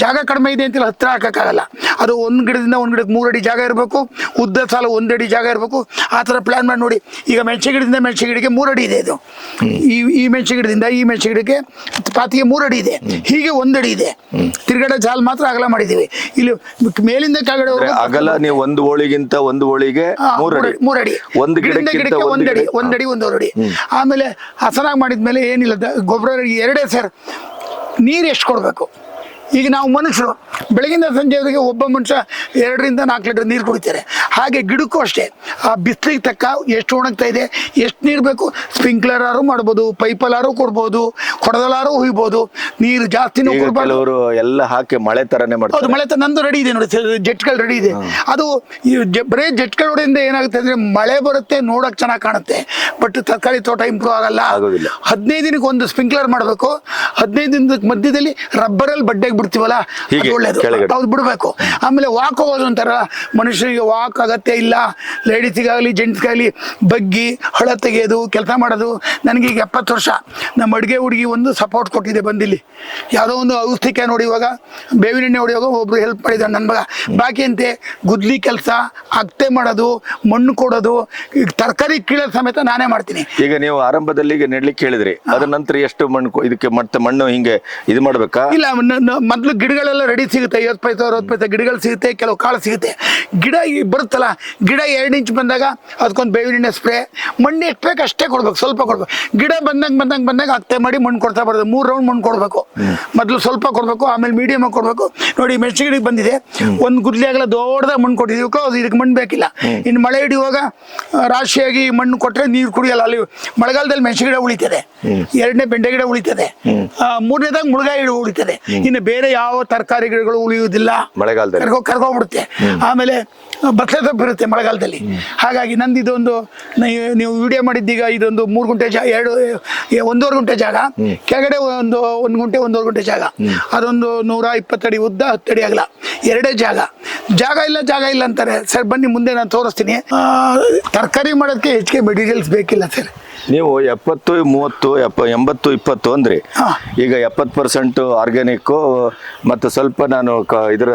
ಜಾಗ ಕಡಿಮೆ ಇದೆ ಅಂತಿಲ್ಲ, ಹತ್ತಿರ ಹಾಕೋಕ್ಕಾಗಲ್ಲ. ಅದು ಒಂದು ಗಿಡದಿಂದ ಒಂದು ಗಿಡಕ್ಕೆ 3 ಅಡಿ ಜಾಗ ಇರಬೇಕು, ಉದ್ದ ಸಾಲ 1 ಅಡಿ ಜಾಗ ಇರಬೇಕು. ಆ ಥರ ಪ್ಲ್ಯಾನ್ ಮಾಡಿ ನೋಡಿ. ಈಗ ಮೆಣಸೆ ಗಿಡದಿಂದ ಮೆಣಸೆ ಗಿಡಕ್ಕೆ 3 ಅಡಿ ಇದೆ. ಇದು ಈ ಮೆಣಸೆ ಗಿಡದಿಂದ ಈ ಮೆಣಸೆ ಗಿಡಕ್ಕೆ ಪಾತಿಗೆ 3 ಅಡಿ ಇದೆ. ಹೀಗೆ 1 ಅಡಿ ಇದೆ. ತಿರುಗಡೆ ಜಾಲ ಮಾತ್ರ ಅಗಲ ಮಾಡಿದ್ದೀವಿ. ಇಲ್ಲಿ ಮೇಲಿಂದ ಕೆಳಗಡೆ ಅಗಲ ನೀವು ಒಂದು ಓಳಿಗಿಂತ ಒಂದು ಓಳಿಗೆ 3 ಅಡಿ, ಒಂದು ಗಿಡಕ್ಕೆ 1 ಅಡಿ, 1.5 ಅಡಿ. ಆಮೇಲೆ ಹಸನಾಗಿ ಮಾಡಿದ್ಮೇಲೆ ಏನಿಲ್ಲ, ಗೊಬ್ಬರ 2 ಸರ್. ನೀರು ಎಷ್ಟು ಕೊಡಬೇಕು? ಈಗ ನಾವು ಮನುಷ್ಯರು ಬೆಳಗಿನ ಸಂಜೆವರೆಗೆ ಒಬ್ಬ ಮನುಷ್ಯ 2 ರಿಂದ 4 ಲೀಟರ್ ನೀರು ಕುಡಿತಾರೆ. ಹಾಗೆ ಗಿಡಕ್ಕೂ ಅಷ್ಟೇ, ಆ ಬಿಸಿಲಿಗೆ ತಕ್ಕ ಎಷ್ಟು ಒಣಗ್ತಾ ಇದೆ, ಎಷ್ಟು ನೀರು ಬೇಕು, ಸ್ಪ್ರಿಂಕ್ಲರಾರು ಮಾಡ್ಬೋದು, ಪೈಪಲ್ಲಾರು ಕೊಡ್ಬೋದು, ಕೊಡದಲಾರು ಹುಯ್ಬೋದು. ನೀರು ಜಾಸ್ತಿನೂ ಕೊಡ್ಬಾರ್ದು. ಎಲ್ಲ ಹಾಕಿ ಮಳೆ ತರನೇ ಮಾಡ್ತಾರೆ. ಹೌದು, ಮಳೆ ನಂದು ರೆಡಿ ಇದೆ ನೋಡಿ, ಜೆಟ್ಗಳು ರೆಡಿ ಇದೆ. ಅದು ಬರೀ ಜೆಟ್ಗಳ ಹೊಡೆಯಿಂದ ಏನಾಗುತ್ತೆ ಅಂದರೆ ಮಳೆ ಬರುತ್ತೆ, ನೋಡೋಕೆ ಚೆನ್ನಾಗಿ ಕಾಣುತ್ತೆ, ಬಟ್ ತರಕಾರಿ ತೋಟ ಇಂಪ್ರೂವ್ ಆಗಲ್ಲ. 15 ದಿನಕ್ಕೆ ಒಂದು ಸ್ಪ್ರಿಂಕ್ಲರ್ ಮಾಡಬೇಕು. 15 ದಿನದ ಮಧ್ಯದಲ್ಲಿ ರಬ್ಬರಲ್ಲಿ ಬಡ್ಡೆಗೆ ಬಿಡ್ತೀವಲ್ಲ, ಅದು ಒಳ್ಳೇದು, ಅವ್ರು ಬಿಡಬೇಕು. ಆಮೇಲೆ ವಾಕ್ ಹೋಗೋದು ಒಂಥರ, ಮನುಷ್ಯನಿಗೆ ವಾಕ್ ಅಗತ್ಯ ಇಲ್ಲ. ಲೇಡೀಸಿಗಾಗಲಿ ಜೆಂಟ್ಸ್ಗಾಗಲಿ ಬಗ್ಗಿ ಹಳ ತೆಗೆಯೋದು ಕೆಲಸ ಮಾಡೋದು. ನನಗೀಗ 70 ವರ್ಷ. ನಮ್ಮ ಅಡುಗೆ ಹುಡುಗಿ ಒಂದು ಸಪೋರ್ಟ್ ಕೊಟ್ಟಿದೆ ಬಂದಿಲ್ಲಿ. ಯಾವುದೋ ಒಂದು ಔಷಧಿಕೆ ನೋಡಿ, ಇವಾಗ ಬೇವಿನ ಎಣ್ಣೆ ಹೊಡೆಯುವಾಗ ಒಬ್ರು ಹೆಲ್ಪ್ ಮಾಡಿದ್ದಾರೆ ನನ್ನ ಮಗ. ಬಾಕಿ ಅಂತೆ ಗುದ್ಲಿ ಕೆಲಸ, ಅಗತೆ ಮಾಡೋದು, ಮಣ್ಣು ಕೊಡೋದು, ಈಗ ತರಕಾರಿ ಕೀಳೋ ಸಮೇತ ನಾನೇ ಮಾಡ್ತೀನಿ. ಈಗ ನೀವು ಆರಂಭದಲ್ಲಿ ಈಗ ನೆಡ್ಲಿಕ್ಕೆ ಹೇಳಿದ್ರಿ, ಅದ ನಂತರ ಎಷ್ಟು ಮಣ್ಣು ಇದಕ್ಕೆ ಮತ್ತೆ ಮಣ್ಣು ಹಿಂಗೆ ಇದು ಮಾಡ್ಬೇಕಾ? ಇಲ್ಲ, ಮೊದಲು ಗಿಡಗಳೆಲ್ಲ ರೆಡಿ ಸಿಗುತ್ತೆ. 50 ಪೈಸೆ 60 ಪೈಸೆ ಗಿಡಗಳು ಸಿಗುತ್ತೆ, ಕೆಲವು ಕಾಳು ಸಿಗುತ್ತೆ. ಗಿಡ ಬರುತ್ತಲ್ಲ, ಗಿಡ 2 ಇಂಚ್ ಬಂದಾಗ ಅದಕ್ಕೊಂದು ಬೇವಿನ ಎಣ್ಣೆ ಸ್ಪ್ರೇ. ಮಣ್ಣು ಎಷ್ಟು ಬೇಕು ಅಷ್ಟೇ ಕೊಡ್ಬೇಕು, ಸ್ವಲ್ಪ ಕೊಡ್ಬೇಕು. ಗಿಡ ಬಂದಾಗ ಅತ್ತೆ ಮಾಡಿ ಮಣ್ಣು ಕೊಡ್ತಾ ಬರೋದು. 3 ರೌಂಡ್ ಮಣ್ಣು ಕೊಡಬೇಕು. ಮೊದಲು ಸ್ವಲ್ಪ ಕೊಡಬೇಕು, ಆಮೇಲೆ ಮೀಡಿಯಮ್ ಆಗಿ ಕೊಡಬೇಕು. ನೋಡಿ ಮೆಣಸಿನ ಗಿಡಕ್ಕೆ ಬಂದಿದೆ, ಒಂದು ಗುದ್ಲಿ ಆಗಲ್ಲ ದೊಡ್ಡದಾಗ ಮಣ್ಣು ಕೊಟ್ಟಿದ್ದೀವಿ. ಇದಕ್ಕೆ ಮಣ್ಣು ಬೇಕಿಲ್ಲ. ಇನ್ನು ಮಳೆ ಹಿಡಿಯುವಾಗ ರಾಶಿಯಾಗಿ ಮಣ್ಣು ಕೊಟ್ಟರೆ ನೀರು ಕುಡಿಯಲ್ಲ. ಅಲ್ಲಿ ಮಳೆಗಾಲದಲ್ಲಿ ಮೆಣಸಿನ ಗಿಡ ಉಳಿತದೆ, 2ನೇ ಬೆಂಡೆ ಗಿಡ ಉಳಿತದೆ, 3ನೇದಾಗ ಮುಳುಗಾಯಿ ಗಿಡ ಉಳಿತದೆ. ಇನ್ನು ಬೇರೆ ಯಾವ ತರಕಾರಿ ಗಿಡಗಳು ಉಳಿಯುವುದಿಲ್ಲ, ಮಳೆಗಾಲದಲ್ಲಿ ಕರ್ಗೋಗ್ಬಿಡುತ್ತೆ. ಆಮೇಲೆ ಬಸಳೆ ಸೊಪ್ಪು ಇರುತ್ತೆ ಮಳೆಗಾಲದಲ್ಲಿ. ಹಾಗಾಗಿ ನಂದು ಇದೊಂದು ನೀವು ವಿಡಿಯೋ ಮಾಡಿದ್ದೀಗ ಇದೊಂದು 3 ಗುಂಟೆ ಜಾಗ, 1.5 ಗುಂಟೆ ಜಾಗ, ಕೆಳಗಡೆ ಒಂದು 1 ಗುಂಟೆ 1.5 ಗುಂಟೆ ಜಾಗ, ಅದೊಂದು 120 ಅಡಿ ಉದ್ದ 10 ಅಡಿ ಅಗಲ, 2 ಜಾಗ ಇಲ್ಲ ಅಂತಾರೆ ಸರ್. ಬನ್ನಿ ಮುಂದೆ ನಾನು ತೋರಿಸ್ತೀನಿ. ತರಕಾರಿ ಮಾಡೋದಕ್ಕೆ ಹೆಚ್ಚಿಗೆ ಮೆಟೀರಿಯಲ್ಸ್ ಬೇಕಿಲ್ಲ ಸರ್. ನೀವು 70, 30, 80, 20 ಅಂದ್ರಿ. ಈಗ 70% ಆರ್ಗ್ಯಾನಿಕ್ ಮತ್ತು ಸ್ವಲ್ಪ ನಾನು ಇದರ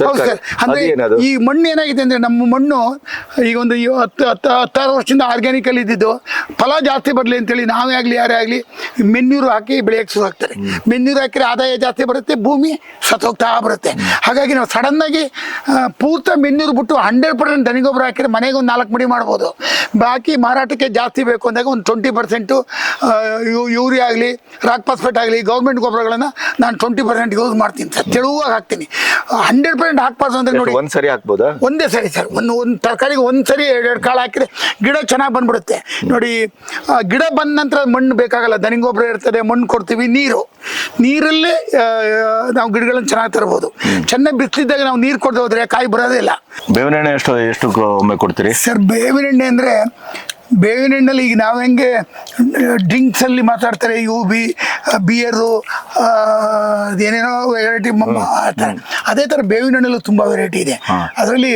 ಹೌದು ಸರ್. ಅಂದ್ರೆ ಈ ಮಣ್ಣು ಏನಾಗಿದೆ ಅಂದ್ರೆ, ನಮ್ಮ ಮಣ್ಣು ಈಗ ಒಂದು 10-16 ವರ್ಷದಿಂದ ಆರ್ಗ್ಯಾನಿಕ್ ಅಲ್ಲಿ ಇದ್ದಿದ್ದು, ಫಲ ಜಾಸ್ತಿ ಬರಲಿ ಅಂತೇಳಿ ನಾವೇ ಆಗಲಿ ಯಾರೇ ಆಗಲಿ ಮೆನ್ಯೂರು ಹಾಕಿ ಬೆಳೆಯಕ್ಕೆ ಶುರು ಆಗ್ತಾರೆ. ಮೆನ್ಯೂರು ಹಾಕಿದ್ರೆ ಆದಾಯ ಜಾಸ್ತಿ ಬರುತ್ತೆ, ಭೂಮಿ ಸತ್ತೋಗ್ತಾ ಬರುತ್ತೆ. ಹಾಗಾಗಿ ನಾವು ಸಡನ್ ಆಗಿ ಪೂರ್ತ ಮೆನ್ಯೂರು ಬಿಟ್ಟು 100% ದನಿಗೊಬ್ಬರ ಹಾಕಿದ್ರೆ ಮನೆಗೆ ಒಂದು 4 ಮಡಿ ಮಾಡ್ಬೋದು. ಬಾಕಿ ಮಾರಾಟಕ್ಕೆ ಜಾಸ್ತಿ ಬೇಕು ಅಂದಾಗ ಒಂದು 20% ಯೂರಿಯಾ ಆಗಲಿ, ರಾಕ್ ಫಾಸ್ಫೇಟ್ ಆಗಲಿ, ಗೌರ್ಮೆಂಟ್ ಗೊಬ್ಬರಗಳನ್ನ ನಾನು 20% ಯೂಸ್ ಮಾಡ್ತೀನಿ ಸರ್. ತೆಳುವಾಗಿ ಹಾಕ್ತೀನಿ. 100% ಹಾಕ್ಬಾರ್ದು ಅಂದ್ರೆ ನೋಡಿ, ಒಂದ್ಸರಿ ಹಾಕ್ಬೋದಾ? ಒಂದೇ ಸರಿ ಸರ್. ಒಂದು ತರಕಾರಿಗೆ ಒಂದ್ಸರಿ 2 ಕಾಳು ಹಾಕಿದ್ರೆ ಗಿಡ ಚೆನ್ನಾಗಿ ಬಂದ್ಬಿಡುತ್ತೆ ನೋಡಿ. ಗಿಡ ಬಂದ ನಂತರ ಮಣ್ಣು ಬೇಕಾಗಲ್ಲ, ದನಿ ಗೊಬ್ಬರ ಇರ್ತದೆ, ಮಣ್ಣು ಕೊಡ್ತೀವಿ, ನೀರಲ್ಲೇ ನಾವು ಗಿಡಗಳನ್ನ ಚೆನ್ನಾಗಿ ತರಬಹುದು. ಚೆನ್ನಾಗಿ ಬಿಸಿಲಿದ್ದಾಗ ನಾವು ನೀರು ಕೊಡದೆ ಹೋದ್ರೆ ಕಾಯಿ ಬರೋದೇ ಇಲ್ಲ. ಬೇವಿನ ಎಣ್ಣೆ ಎಷ್ಟು ಒಮ್ಮೆ ಕೊಡ್ತೀರಿ ಸರ್? ಬೇವಿನ ಎಣ್ಣೆ ಅಂದ್ರೆ, ಬೇವಿನ ಎಣ್ಣೆಲಿ ಈಗ ನಾವು ಹೆಂಗೆ ಡ್ರಿಂಕ್ಸ್ ಅಲ್ಲಿ ಮಾತಾಡ್ತಾರೆ, ಬಿಯರು, ಏನೇನೋ ವೆರೈಟಿ, ಅದೇ ಥರ ಬೇವಿನ ಎಣ್ಣೆಲ್ಲೂ ತುಂಬ ವೆರೈಟಿ ಇದೆ. ಅದರಲ್ಲಿ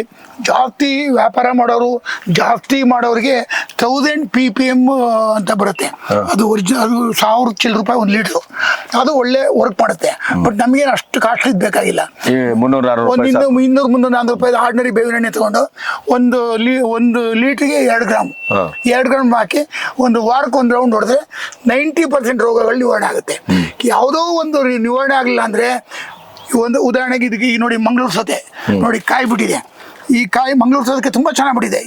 ಜಾಸ್ತಿ ವ್ಯಾಪಾರ ಮಾಡೋರು, ಜಾಸ್ತಿ ಮಾಡೋರಿಗೆ 1000 ppm ಅಂತ ಬರುತ್ತೆ. ಅದು ಒರಿಜಿನಲ್, ಅದು 1000 ಚಿಲ್ಲರೆ ರೂಪಾಯಿ 1 ಲೀಟ್ರು. ಅದು ಒಳ್ಳೆ ವರ್ಕ್ ಮಾಡುತ್ತೆ. ಬಟ್ ನಮಗೆ ಅಷ್ಟು ಕಾಸ್ಟ್ಲಿ ಬೇಕಾಗಿಲ್ಲ. 300-400 ರೂಪಾಯಿ ಆರ್ಡಿನರಿ ಬೇವಿನ ಎಣ್ಣೆ ತಗೊಂಡು ಒಂದು ಲೀಟ್ರಿಗೆ 2 ಗ್ರಾಮ್ ಹಾಕಿ ಒಂದು ವಾರಕ್ಕೆ 1 ರೌಂಡ್ ಹೊಡೆದ್ರೆ 90% ರೋಗಗಳು ನಿವಾರಣೆ ಆಗುತ್ತೆ. ಯಾವುದೋ ಒಂದು ನಿವಾರಣೆ ಆಗಲಿಲ್ಲ ಅಂದರೆ, ಒಂದು ಉದಾಹರಣೆಗೆ ಇದಕ್ಕೆ ಈ ನೋಡಿ ಮಂಗಳೂರು ಸೌತೆ ನೋಡಿ ಕಾಯಿ ಬಿಟ್ಟಿದೆ. ಈ ಕಾಯಿ ಮಂಗಳೂರು ಸೌತೆಗೆ ತುಂಬ ಚೆನ್ನಾಗಿ ಬಿಟ್ಟಿದೆ.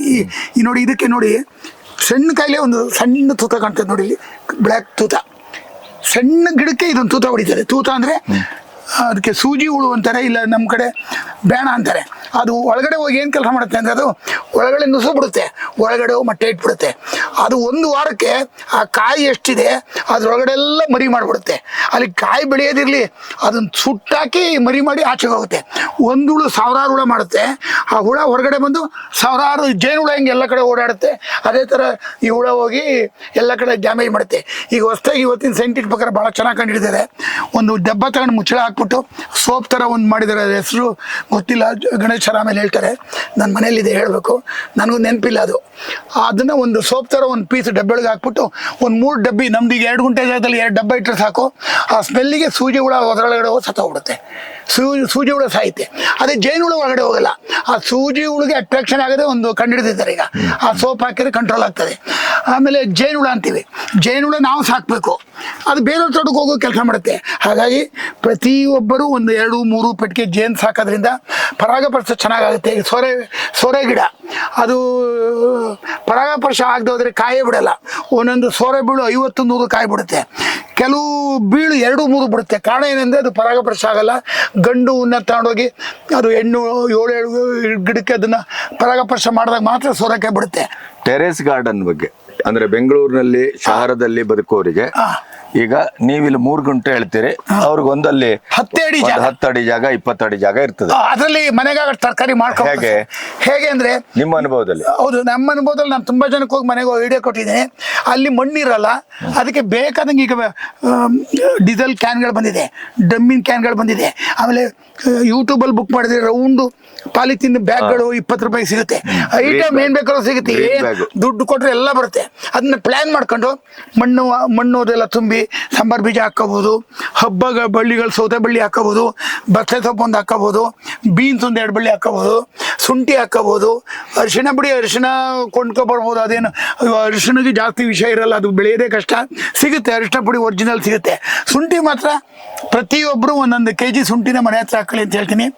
ಈ ನೋಡಿ, ಇದಕ್ಕೆ ನೋಡಿ ಸಣ್ಣ ಕಾಯಿಲೆ ಒಂದು ಸಣ್ಣ ತೂತ ಕಾಣ್ತದೆ ನೋಡಿ, ಇಲ್ಲಿ ಬ್ಲ್ಯಾಕ್ ತೂತ. ಸಣ್ಣ ಗಿಡಕ್ಕೆ ಇದೊಂದು ತೂತ ಹೊಡಿತಾರೆ. ತೂತ ಅಂದರೆ ಅದಕ್ಕೆ ಸೂಜಿ ಹುಳು ಅಂತಾರೆ, ಇಲ್ಲ ನಮ್ಮ ಕಡೆ ಬೇಣ ಅಂತಾರೆ. ಅದು ಒಳಗಡೆ ಹೋಗಿ ಏನು ಕೆಲಸ ಮಾಡುತ್ತೆ ಅಂದರೆ, ಅದು ಒಳಗಡೆ ನುಸು ಬಿಡುತ್ತೆ, ಒಳಗಡೆ ಮೊಟ್ಟೆ ಇಟ್ಬಿಡುತ್ತೆ. ಅದು 1 ವಾರಕ್ಕೆ ಆ ಕಾಯಿ ಎಷ್ಟಿದೆ ಅದ್ರೊಳಗಡೆ ಎಲ್ಲ ಮರಿ ಮಾಡಿಬಿಡುತ್ತೆ. ಅಲ್ಲಿ ಕಾಯಿ ಬೆಳೆಯೋದಿರಲಿ, ಅದನ್ನು ಸುಟ್ಟಾಕಿ ಮರಿ ಮಾಡಿ ಆಚೆಗೆ ಹೋಗುತ್ತೆ. ಒಂದು ಹುಳು 1000 ಹುಳ ಮಾಡುತ್ತೆ. ಆ ಹುಳ ಹೊರಗಡೆ ಬಂದು 1000 ಜೇನು ಹುಳ ಹಿಂಗೆ ಎಲ್ಲ ಕಡೆ ಓಡಾಡುತ್ತೆ. ಅದೇ ಥರ ಈ ಹುಳ ಹೋಗಿ ಎಲ್ಲ ಕಡೆ ಡ್ಯಾಮೇಜ್ ಮಾಡುತ್ತೆ. ಈಗ ಹೊಸದಾಗಿ ಇವತ್ತಿನ ಸೈಂಟಿಫಿಕ್ ಪ್ರಕಾರ ಭಾಳ ಚೆನ್ನಾಗಿ ಕಂಡುಹಿಡಿದಿದ್ದಾರೆ. ಒಂದು ಡಬ್ಬ ತಗೊಂಡು ಮುಚ್ಚಳ ಹಾಕ್ಬಿಟ್ಟು ಸೋಪ್ ಥರ ಒಂದು ಮಾಡಿದ್ದಾರೆ. ಅದ್ರ ಹೆಸರು ಗೊತ್ತಿಲ್ಲ, ಗಣೇಶ ಆಮೇಲೆ ಹೇಳ್ತಾರೆ. ನನ್ನ ಮನೇಲಿದೆ, ಹೇಳಬೇಕು, ನನಗೂ ನೆನಪಿಲ್ಲ ಅದು. ಅದನ್ನು ಒಂದು ಸೋಪ್ ಥರ ಒಂದು ಪೀಸ್ ಡಬ್ಬೆಳಗೆ ಹಾಕ್ಬಿಟ್ಟು ಒಂದು 3 ಡಬ್ಬಿ, ನಮ್ದು ಈಗ 2 ಗುಂಟೆ ಜಾಗದಲ್ಲಿ 2 ಡಬ್ಬ ಇಟ್ಟರೆ ಸಾಕು. ಆ ಸ್ಮೆಲ್ಲಿಗೆ ಸೂಜಿ ಹುಳ ಅದರೊಳಗಡೆ ಸತ್ತೋಗ್ಬಿಡುತ್ತೆ. ಸೂಜಿ ಹುಳ ಸಾಯುತ್ತೆ. ಅದೇ ಜೇನು ಹುಳ ಒಳಗಡೆ ಹೋಗಲ್ಲ. ಆ ಸೂಜಿ ಹುಳಿಗೆ ಅಟ್ರಾಕ್ಷನ್ ಆಗೋದೇ ಒಂದು ಕಂಡುಹಿಡಿದಿದ್ದಾರೆ ಈಗ. ಆ ಸೋಪ್ ಹಾಕಿದ್ರೆ ಕಂಟ್ರೋಲ್ ಆಗ್ತದೆ. ಆಮೇಲೆ ಜೇನು ಹುಳ ಅಂತೀವಿ. ಜೇನು ಹುಳ ನಾವು ಸಾಕಬೇಕು, ಅದು ಬೇರೆಯವ್ರ ತೋಟಕ್ಕೆ ಹೋಗೋ ಕೆಲಸ ಮಾಡುತ್ತೆ. ಹಾಗಾಗಿ ಪ್ರತಿಯೊಬ್ಬರು ಒಂದು 2-3 ಪೆಟ್ಟಿಗೆ ಜೇನು ಸಾಕೋದ್ರಿಂದ ಪರಾಗಸ್ಪರ್ಶ ಚೆನ್ನಾಗಾಗುತ್ತೆ. ಸೋರೆ ಗಿಡ ಅದು ಪರಾಗಸ್ಪರ್ಶ ಆಗದೆ ಹೋದರೆ ಕಾಯೇ ಬಿಡಲ್ಲ. ಒಂದೊಂದು ಸೋರೆ ಬೀಳು 50-100 ಕಾಯಿ ಬಿಡುತ್ತೆ. ಕೆಲವು ಬೀಳು 2-3 ಬಿಡುತ್ತೆ. ಕಾರಣ ಏನಂದರೆ ಅದು ಪರಾಗಸ್ಪರ್ಶ ಆಗಲ್ಲ. ಗಂಡು ಹೂವನ್ನ ತಗೊಂಡೋಗಿ ಅದು ಹೆಣ್ಣು 7 ಗಿಡಕ್ಕೆ ಅದನ್ನು ಪರಾಗಸ್ಪರ್ಶ ಮಾಡಿದಾಗ ಮಾತ್ರ ಸೋರೆಕಾಯಿ ಬಿಡುತ್ತೆ. ಟೆರೇಸ್ ಗಾರ್ಡನ್ ಬಗ್ಗೆ ಅಂದ್ರೆ ಬೆಂಗಳೂರಿನಲ್ಲಿ ಶಹರದಲ್ಲಿ ಬದುಕೋರಿಗೆ, ಈಗ ನೀವಿಲ್ಲಿ 3 ಗುಂಟೆ ಹೇಳ್ತೀರಿ, ಅವ್ರಿಗೆ ಒಂದಲ್ಲಿ 10 ಅಡಿ ಜಾಗ, 10 ಅಡಿ ಜಾಗ, 20 ಅಡಿ ಜಾಗ ಇರ್ತದೆ. ಅದರಲ್ಲಿ ಮನೆಗಾಗ ತರಕಾರಿ ಮಾಡ್ಕೊಂಡು ಹೇಗೆ ಅಂದ್ರೆ ನಿಮ್ಮ ಅನುಭವದಲ್ಲಿ? ಹೌದು, ನಮ್ಮ ಅನುಭವದಲ್ಲಿ ನಾನು ತುಂಬಾ ಜನಕ್ಕೆ ಹೋಗಿ ಮನೆಗೆ ವಿಡಿಯೋ ಕೊಟ್ಟಿದ್ದೀನಿ. ಅಲ್ಲಿ ಮಣ್ಣಿರಲ್ಲ, ಅದಕ್ಕೆ ಬೇಕಾದಂಗೆ ಈಗ ಡೀಸೆಲ್ ಕ್ಯಾನ್ಗಳು ಬಂದಿದೆ, ಡಮ್ಮಿನ ಕ್ಯಾನ್ಗಳು ಬಂದಿದೆ. ಆಮೇಲೆ ಯೂಟ್ಯೂಬಲ್ಲಿ ಬುಕ್ ಮಾಡಿದ್ರೆ ರೌಂಡು ಪಾಲಿಥಿನ್ ಬ್ಯಾಗ್ಗಳು 20 ರೂಪಾಯಿ ಸಿಗುತ್ತೆ. ಐಟಮ್ ಏನ್ ಬೇಕಾದ್ರೂ ಸಿಗುತ್ತೆ. ದುಡ್ಡು ಕೊಟ್ರೆ ಎಲ್ಲ ಬರುತ್ತೆ. ಅದನ್ನ ಪ್ಲಾನ್ ಮಾಡ್ಕೊಂಡು ಮಣ್ಣು ಅದೆಲ್ಲ ತುಂಬಿ ಸಾಂಬಾರ್ ಬೀಜ ಹಾಕೋಬಹುದು, ಬಳ್ಳಿಗಳು ಸೌತೆ ಬಳ್ಳಿ ಹಾಕೋಬಹುದು, ಬಸಳೆ ಸೊಪ್ಪು ಒಂದು ಹಾಕೋಬಹುದು, ಬೀನ್ಸ್ ಒಂದು 2 ಬಳ್ಳಿ ಹಾಕೋಬಹುದು, ಶುಂಠಿ ಹಾಕೋಬಹುದು, ಅರಿಶಿಣ ಪುಡಿ ಕೊಂಡ್ಕೊಬರ್ಬೋದು. ಅದೇನು ಅರಿಶಿಣಕ್ಕೆ ಜಾಸ್ತಿ ವಿಷಯ ಇರಲ್ಲ, ಅದು ಬೆಳೆಯೋದೇ ಕಷ್ಟ. ಸಿಗುತ್ತೆ ಅರಿಶಿಣ ಪುಡಿ ಒರಿಜಿನಲ್ ಸಿಗುತ್ತೆ. ಶುಂಠಿ ಮಾತ್ರ ಪ್ರತಿಯೊಬ್ಬರು 1 kg ಶುಂಠಿನ ಮನೆ ಹತ್ರ ಹಾಕೊಳ್ಳಿ ಅಂತ ಹೇಳ್ತೀನಿ.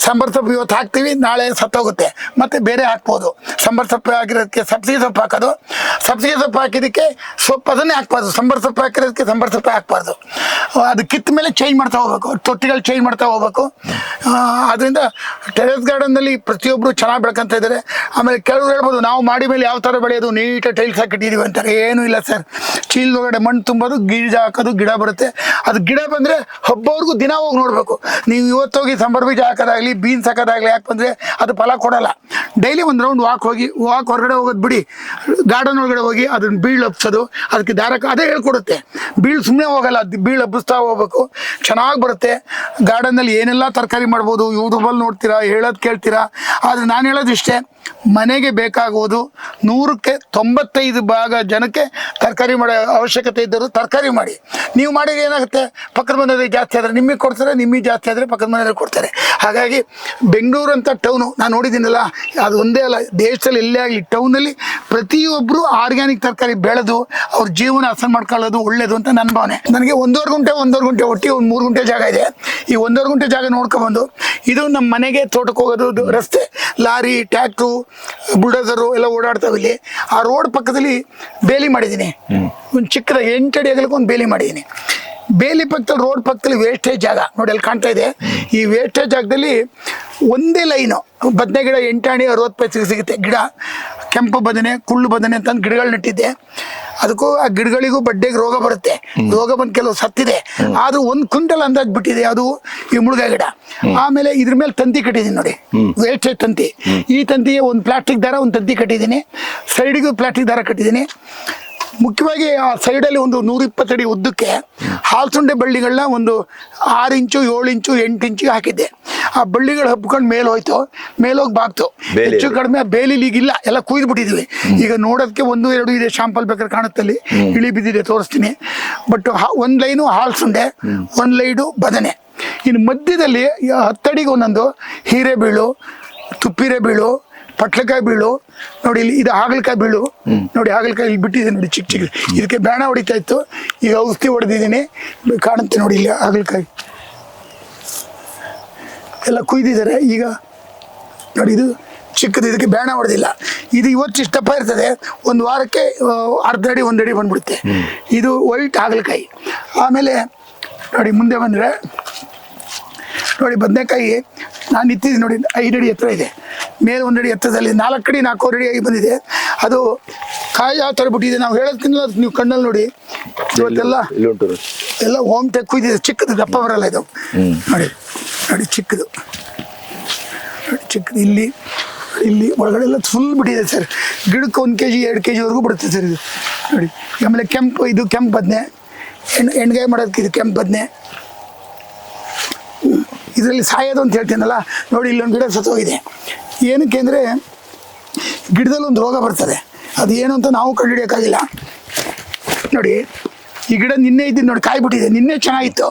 ಸಾಂಬಾರ್ ಸೊಪ್ಪು ಇವತ್ತು ಹಾಕ್ತೀವಿ, ನಾಳೆ ಸತ್ತೋಗುತ್ತೆ, ಮತ್ತೆ ಬೇರೆ ಹಾಕ್ಬೋದು. ಸಾಂಬಾರ್ ಸೊಪ್ಪು ಹಾಕಿರೋದಕ್ಕೆ ಸಬ್ಸಿಗೆ ಸೊಪ್ಪು ಹಾಕೋದು, ಸಬ್ಸಿಗೆ ಸೊಪ್ಪು ಹಾಕಿದ್ದಕ್ಕೆ ಸೊಪ್ಪು ಅದನ್ನೇ ಹಾಕ್ಬಾರ್ದು. ಸಾಂಬಾರ್ ಸೊಪ್ಪು ಹಾಕಿರೋದಕ್ಕೆ ಸಾಂಬಾರ್ ಸೊಪ್ಪು ಹಾಕ್ಬಾರ್ದು. ಅದು ಕಿತ್ತ ಮೇಲೆ ಚೇಂಜ್ ಮಾಡ್ತಾ ಹೋಗ್ಬೇಕು, ತೊಟ್ಟಿಗಳು ಚೇಂಜ್ ಮಾಡ್ತಾ ಹೋಗ್ಬೇಕು. ಅದರಿಂದ ಟೆರೇಸ್ ಗಾರ್ಡನ್ನಲ್ಲಿ ಪ್ರತಿಯೊಬ್ಬರು ಚೆನ್ನಾಗಿ ಬೆಳ್ಕೊಂತ ಇದ್ದಾರೆ. ಆಮೇಲೆ ಕೆಲವರು ಹೇಳ್ಬೋದು ನಾವು ಮಾಡಿ ಮೇಲೆ ಯಾವ ಥರ ಬೆಳೆಯೋದು, ನೀಟಾಗಿ ಟೈಲ್ಸ್ ಹಾಕಿಟ್ಟಿದ್ದೀವಿ ಅಂತಾರೆ. ಏನೂ ಇಲ್ಲ ಸರ್. ಸ್ಟೀಲ್ ಒಳಗಡೆ ಮಣ್ಣು ತುಂಬೋದು, ಬೀಜ ಹಾಕೋದು, ಗಿಡ ಬರುತ್ತೆ. ಅದು ಗಿಡ ಬಂದರೆ ಹಬ್ಬವರೆಗೂ ದಿನ ಹೋಗಿ ನೋಡಬೇಕು. ನೀವು ಇವತ್ತೋಗಿ ಸಂಬಾರ ಬೀಜ ಹಾಕೋದಾಗಲಿ, ಬೀನ್ಸ್ ಹಾಕೋದಾಗಲಿ ಯಾಕೆ ಬಂದರೆ ಅದು ಫಲ ಕೊಡಲ್ಲ. ಡೈಲಿ ಒಂದು ರೌಂಡ್ ವಾಕ್ ಹೊರಗಡೆ ಹೋಗೋದು ಬಿಡಿ, ಗಾರ್ಡನ್ ಒಳಗಡೆ ಹೋಗಿ ಅದನ್ನ ಬೀಳು ಹಬ್ಸೋದು, ಅದಕ್ಕೆ ದಾರಕ್ಕೆ ಅದೇ ಹೇಳ್ಕೊಡುತ್ತೆ. ಬೀಳು ಸುಮ್ಮನೆ ಹೋಗಲ್ಲ, ಅದು ಬೀಳು ಹಬ್ಬಿಸ್ತಾ ಹೋಗ್ಬೇಕು, ಚೆನ್ನಾಗಿ ಬರುತ್ತೆ. ಗಾರ್ಡನ್ನಲ್ಲಿ ಏನೆಲ್ಲ ತರಕಾರಿ ಮಾಡ್ಬೋದು, ಯೂಟ್ಯೂಬಲ್ಲಿ ನೋಡ್ತೀರಾ, ಹೇಳೋದು ಕೇಳ್ತೀರಾ. ಆದರೆ ನಾನು ಹೇಳೋದಿಷ್ಟೇ, ಮನೆಗೆ ಬೇಕಾಗುವುದು 100ಕ್ಕೆ 95 ಭಾಗ ಜನಕ್ಕೆ ತರಕಾರಿ ಮಾಡೋ ಅವಶ್ಯಕತೆ ಇದ್ದರೂ ತರಕಾರಿ ಮಾಡಿ. ನೀವು ಮಾಡಿದ್ರೆ ಏನಾಗುತ್ತೆ, ಪಕ್ಕದ ಮನೆಯವ್ರಿಗೆ ಜಾಸ್ತಿ ಆದರೆ ನಿಮಗೆ ಕೊಡ್ತಾರೆ, ನಿಮಗೆ ಜಾಸ್ತಿ ಆದರೆ ಪಕ್ಕದ ಮನೆಯವ್ರಿಗೆ ಕೊಡ್ತಾರೆ. ಹಾಗಾಗಿ ಬೆಂಗಳೂರು ಅಂತ ಟೌನು ನಾನು ನೋಡಿದ್ದೀನಲ್ಲ, ಅದು ಒಂದೇ ಅಲ್ಲ, ದೇಶದಲ್ಲಿ ಎಲ್ಲೇ ಆಗಲಿ ಟೌನಲ್ಲಿ ಪ್ರತಿಯೊಬ್ಬರು ಆರ್ಗ್ಯಾನಿಕ್ ತರಕಾರಿ ಬೆಳೆದು ಅವ್ರ ಜೀವನ ಹಸನು ಮಾಡ್ಕೊಳ್ಳೋದು ಒಳ್ಳೇದು ಅಂತ ನನ್ನ ಭಾವನೆ. ನನಗೆ 1.5 ಗುಂಟೆ ಒಟ್ಟಿಗೆ ಒಂದು 3 ಗುಂಟೆ ಜಾಗ ಇದೆ. ಈ 1.5 ಗುಂಟೆ ಜಾಗ ನೋಡ್ಕೊಬಂದು ಇದು ನಮ್ಮ ಮನೆಗೆ ತೋಟಕ್ಕೆ ಹೋಗೋದು ರಸ್ತೆ, ಲಾರಿ, ಟ್ಯಾಕ್ಟ್ರು, ಬುಲ್ಡೋಸರು ಎಲ್ಲ ಓಡಾಡ್ತಾವೆ. ಇಲ್ಲಿ ಆ ರೋಡ್ ಪಕ್ಕದಲ್ಲಿ ಬೇಲಿ ಮಾಡಿದ್ದೀನಿ, ಒಂದು ಚಿಕ್ಕದಾಗಿ 8 ಅಡಿ ಅಗಲಕ್ಕೆ ಒಂದು ಬೇಲಿ ಮಾಡಿದ್ದೀನಿ. ಬೇಲಿ ಪಕ್ಕದಲ್ಲಿ ರೋಡ್ ಪಕ್ಕದಲ್ಲಿ ವೇಸ್ಟೇಜ್ ಜಾಗ ನೋಡಿ, ಅಲ್ಲಿ ಕಾಣ್ತಾ ಇದೆ. ಈ ವೇಸ್ಟೇಜ್ ಜಾಗದಲ್ಲಿ ಒಂದೇ ಲೈನು ಬದನೆ ಗಿಡ 8 ಅಡಿ 60 ಪೈಸೆಗೆ ಸಿಗುತ್ತೆ. ಗಿಡ ಕೆಂಪು ಬದನೆ, ಕುಳ್ಳು ಬದನೆ ಅಂತಂದು ಗಿಡಗಳು ನೆಟ್ಟಿದ್ದೆ. ಅದಕ್ಕೂ ಆ ಗಿಡಗಳಿಗೂ ಬಡ್ಡೆಗೆ ರೋಗ ಬರುತ್ತೆ. ರೋಗ ಬಂದು ಕೆಲವು ಸತ್ತಿದೆ, ಆದ್ರೂ 1 ಕ್ವಿಂಟಲ್ ಅಂದಾಜು ಬಿಟ್ಟಿದೆ ಅದು ಈ ಮುಳುಗಾಯಿ ಗಿಡ. ಆಮೇಲೆ ಇದ್ರ ಮೇಲೆ ತಂತಿ ಕಟ್ಟಿದ್ದೀನಿ ನೋಡಿ, ವೇಸ್ಟೇಜ್ ತಂತಿ. ಈ ತಂತಿಗೆ ಒಂದು ಪ್ಲಾಸ್ಟಿಕ್ ದಾರ, ಒಂದು ತಂತಿ ಕಟ್ಟಿದ್ದೀನಿ, ಸೈಡಿಗೂ ಪ್ಲಾಸ್ಟಿಕ್ ದಾರ ಕಟ್ಟಿದ್ದೀನಿ. ಮುಖ್ಯವಾಗಿ ಆ ಸೈಡಲ್ಲಿ ಒಂದು 120 ಅಡಿ ಉದ್ದಕ್ಕೆ ಹಾಲ್ಸುಂಡೆ ಬಳ್ಳಿಗಳನ್ನ ಒಂದು 6 ಇಂಚು, 7 ಇಂಚು, 8 ಇಂಚು ಹಾಕಿದ್ದೆ. ಆ ಬಳ್ಳಿಗಳು ಹಬ್ಕೊಂಡು ಮೇಲೆ ಹೋಯ್ತು, ಮೇಲೋಗಿ ಬಾಗ್ತು. ಹೆಚ್ಚು ಕಡಿಮೆ ಆ ಬೇಲಿಲಿ ಈಗಿಲ್ಲ, ಎಲ್ಲ ಕುಯ್ದು ಬಿಟ್ಟಿದ್ವಿ. ಈಗ ನೋಡೋದಕ್ಕೆ 1, 2 ಇದೆ, ಶಾಂಪಲ್ ಬೇಕಾದ್ರೆ ಕಾಣುತ್ತಲ್ಲಿ ಇಳಿ ಬಿದ್ದಿದೆ, ತೋರಿಸ್ತೀನಿ. ಬಟ್ ಒಂದು ಲೈನು ಹಾಲ್ಸುಂಡೆ, ಒಂದು ಲೈಡು ಬದನೆ. ಇನ್ನು ಮಧ್ಯದಲ್ಲಿ 10 ಅಡಿಗೆ ಒಂದೊಂದು ಹೀರೆಬೀಳು, ತುಪ್ಪಿರೆಬೀಳು, ಪಟ್ಲಕಾಯಿ ಬೀಳು ನೋಡಿ. ಇಲ್ಲಿ ಇದು ಹಾಗಲಕಾಯಿ ಬೀಳು ನೋಡಿ, ಹಾಗಲಕಾಯಿ ಇಲ್ಲಿ ಬಿಟ್ಟಿದೆ ನೋಡಿ, ಚಿಕ್ಕ ಚಿಕ್ಕ. ಇದಕ್ಕೆ ಬೇಣ ಹೊಡಿತಾ ಇತ್ತು, ಈಗ ಔಷಧಿ ಹೊಡೆದಿದ್ದೀನಿ, ಕಾಣುತ್ತೆ ನೋಡಿ. ಇಲ್ಲಿ ಹಾಗಲಕಾಯಿ ಎಲ್ಲ ಕುಯ್ದಿದ್ದಾರೆ ಈಗ ನೋಡಿ. ಇದು ಚಿಕ್ಕದು, ಇದಕ್ಕೆ ಬೇಣ ಹೊಡೆದಿಲ್ಲ. ಇದು ಇವತ್ತು ಇಷ್ಟಪ್ಪ ಇರ್ತದೆ, ಒಂದು ವಾರಕ್ಕೆ 1/2 ಅಡಿ 1 ಅಡಿ ಬಂದ್ಬಿಡುತ್ತೆ. ಇದು ವೈಟ್ ಹಾಗಲಕಾಯಿ. ಆಮೇಲೆ ನೋಡಿ ಮುಂದೆ ಬಂದರೆ ನೋಡಿ ಬದನೆಕಾಯಿ ನಾನು ನಿಂತಿದ್ದೀನಿ ನೋಡಿ, 5 ಅಡಿ ಎತ್ತರ ಇದೆ, ಮೇಲೆ 1 ಅಡಿ ಎತ್ತರದಲ್ಲಿ 4 ಅಡಿ 4 ಅಡಿ ಆಗಿ ಬಂದಿದೆ. ಅದು ಕಾಯಿ ಯಾವ ಥರ ಬಿಟ್ಟಿದೆ, ನಾವು ಹೇಳೋದಕ್ಕಿಂತ ನೀವು ಕಣ್ಣಲ್ಲಿ ನೋಡಿ. ಇವತ್ತೆಲ್ಲ ಎಲ್ಲ ಹೋಮ್ ಟೆಕ್ ಕುಯ್ದಿದೆ, ಚಿಕ್ಕದು, ದಪ್ಪ ಬರಲ್ಲ ಇದು ನೋಡಿ. ನೋಡಿ ಚಿಕ್ಕದು, ನೋಡಿ ಚಿಕ್ಕದು. ಇಲ್ಲಿ ಒಳಗಡೆ ಎಲ್ಲ ಫುಲ್ ಬಿಟ್ಟಿದೆ ಸರ್. ಗಿಡಕ್ಕೆ 1 kg 2 kgವರೆಗೂ ಬಿಡುತ್ತೆ ಸರ್ ಇದು ನೋಡಿ. ಆಮೇಲೆ ಕೆಂಪು, ಇದು ಕೆಂಪು ಬದನೆ, ಎಣ್ಗಾಯಿ ಮಾಡೋದಕ್ಕೆ ಇದು ಕೆಂಪು ಬದನೆ. ಇದರಲ್ಲಿ ಸಾಯೋದು ಅಂತ ಹೇಳ್ತೀನಲ್ಲ ನೋಡಿ, ಇಲ್ಲೊಂದು ಗಿಡ ಸತ್ತೋಗಿದೆ. ಏನಕ್ಕೆ ಅಂದರೆ ಗಿಡದಲ್ಲಿ ಒಂದು ರೋಗ ಬರ್ತದೆ, ಅದು ಏನು ಅಂತ ನಾವು ಕಂಡುಹಿಡಿಯೋಕ್ಕಾಗಿಲ್ಲ. ನೋಡಿ ಈ ಗಿಡ ನಿನ್ನೆ ಇದ್ದೀನಿ ನೋಡಿ, ಕಾಯಿ ಬಿಟ್ಟಿದೆ. ನಿನ್ನೆ ಚೆನ್ನಾಗಿತ್ತು,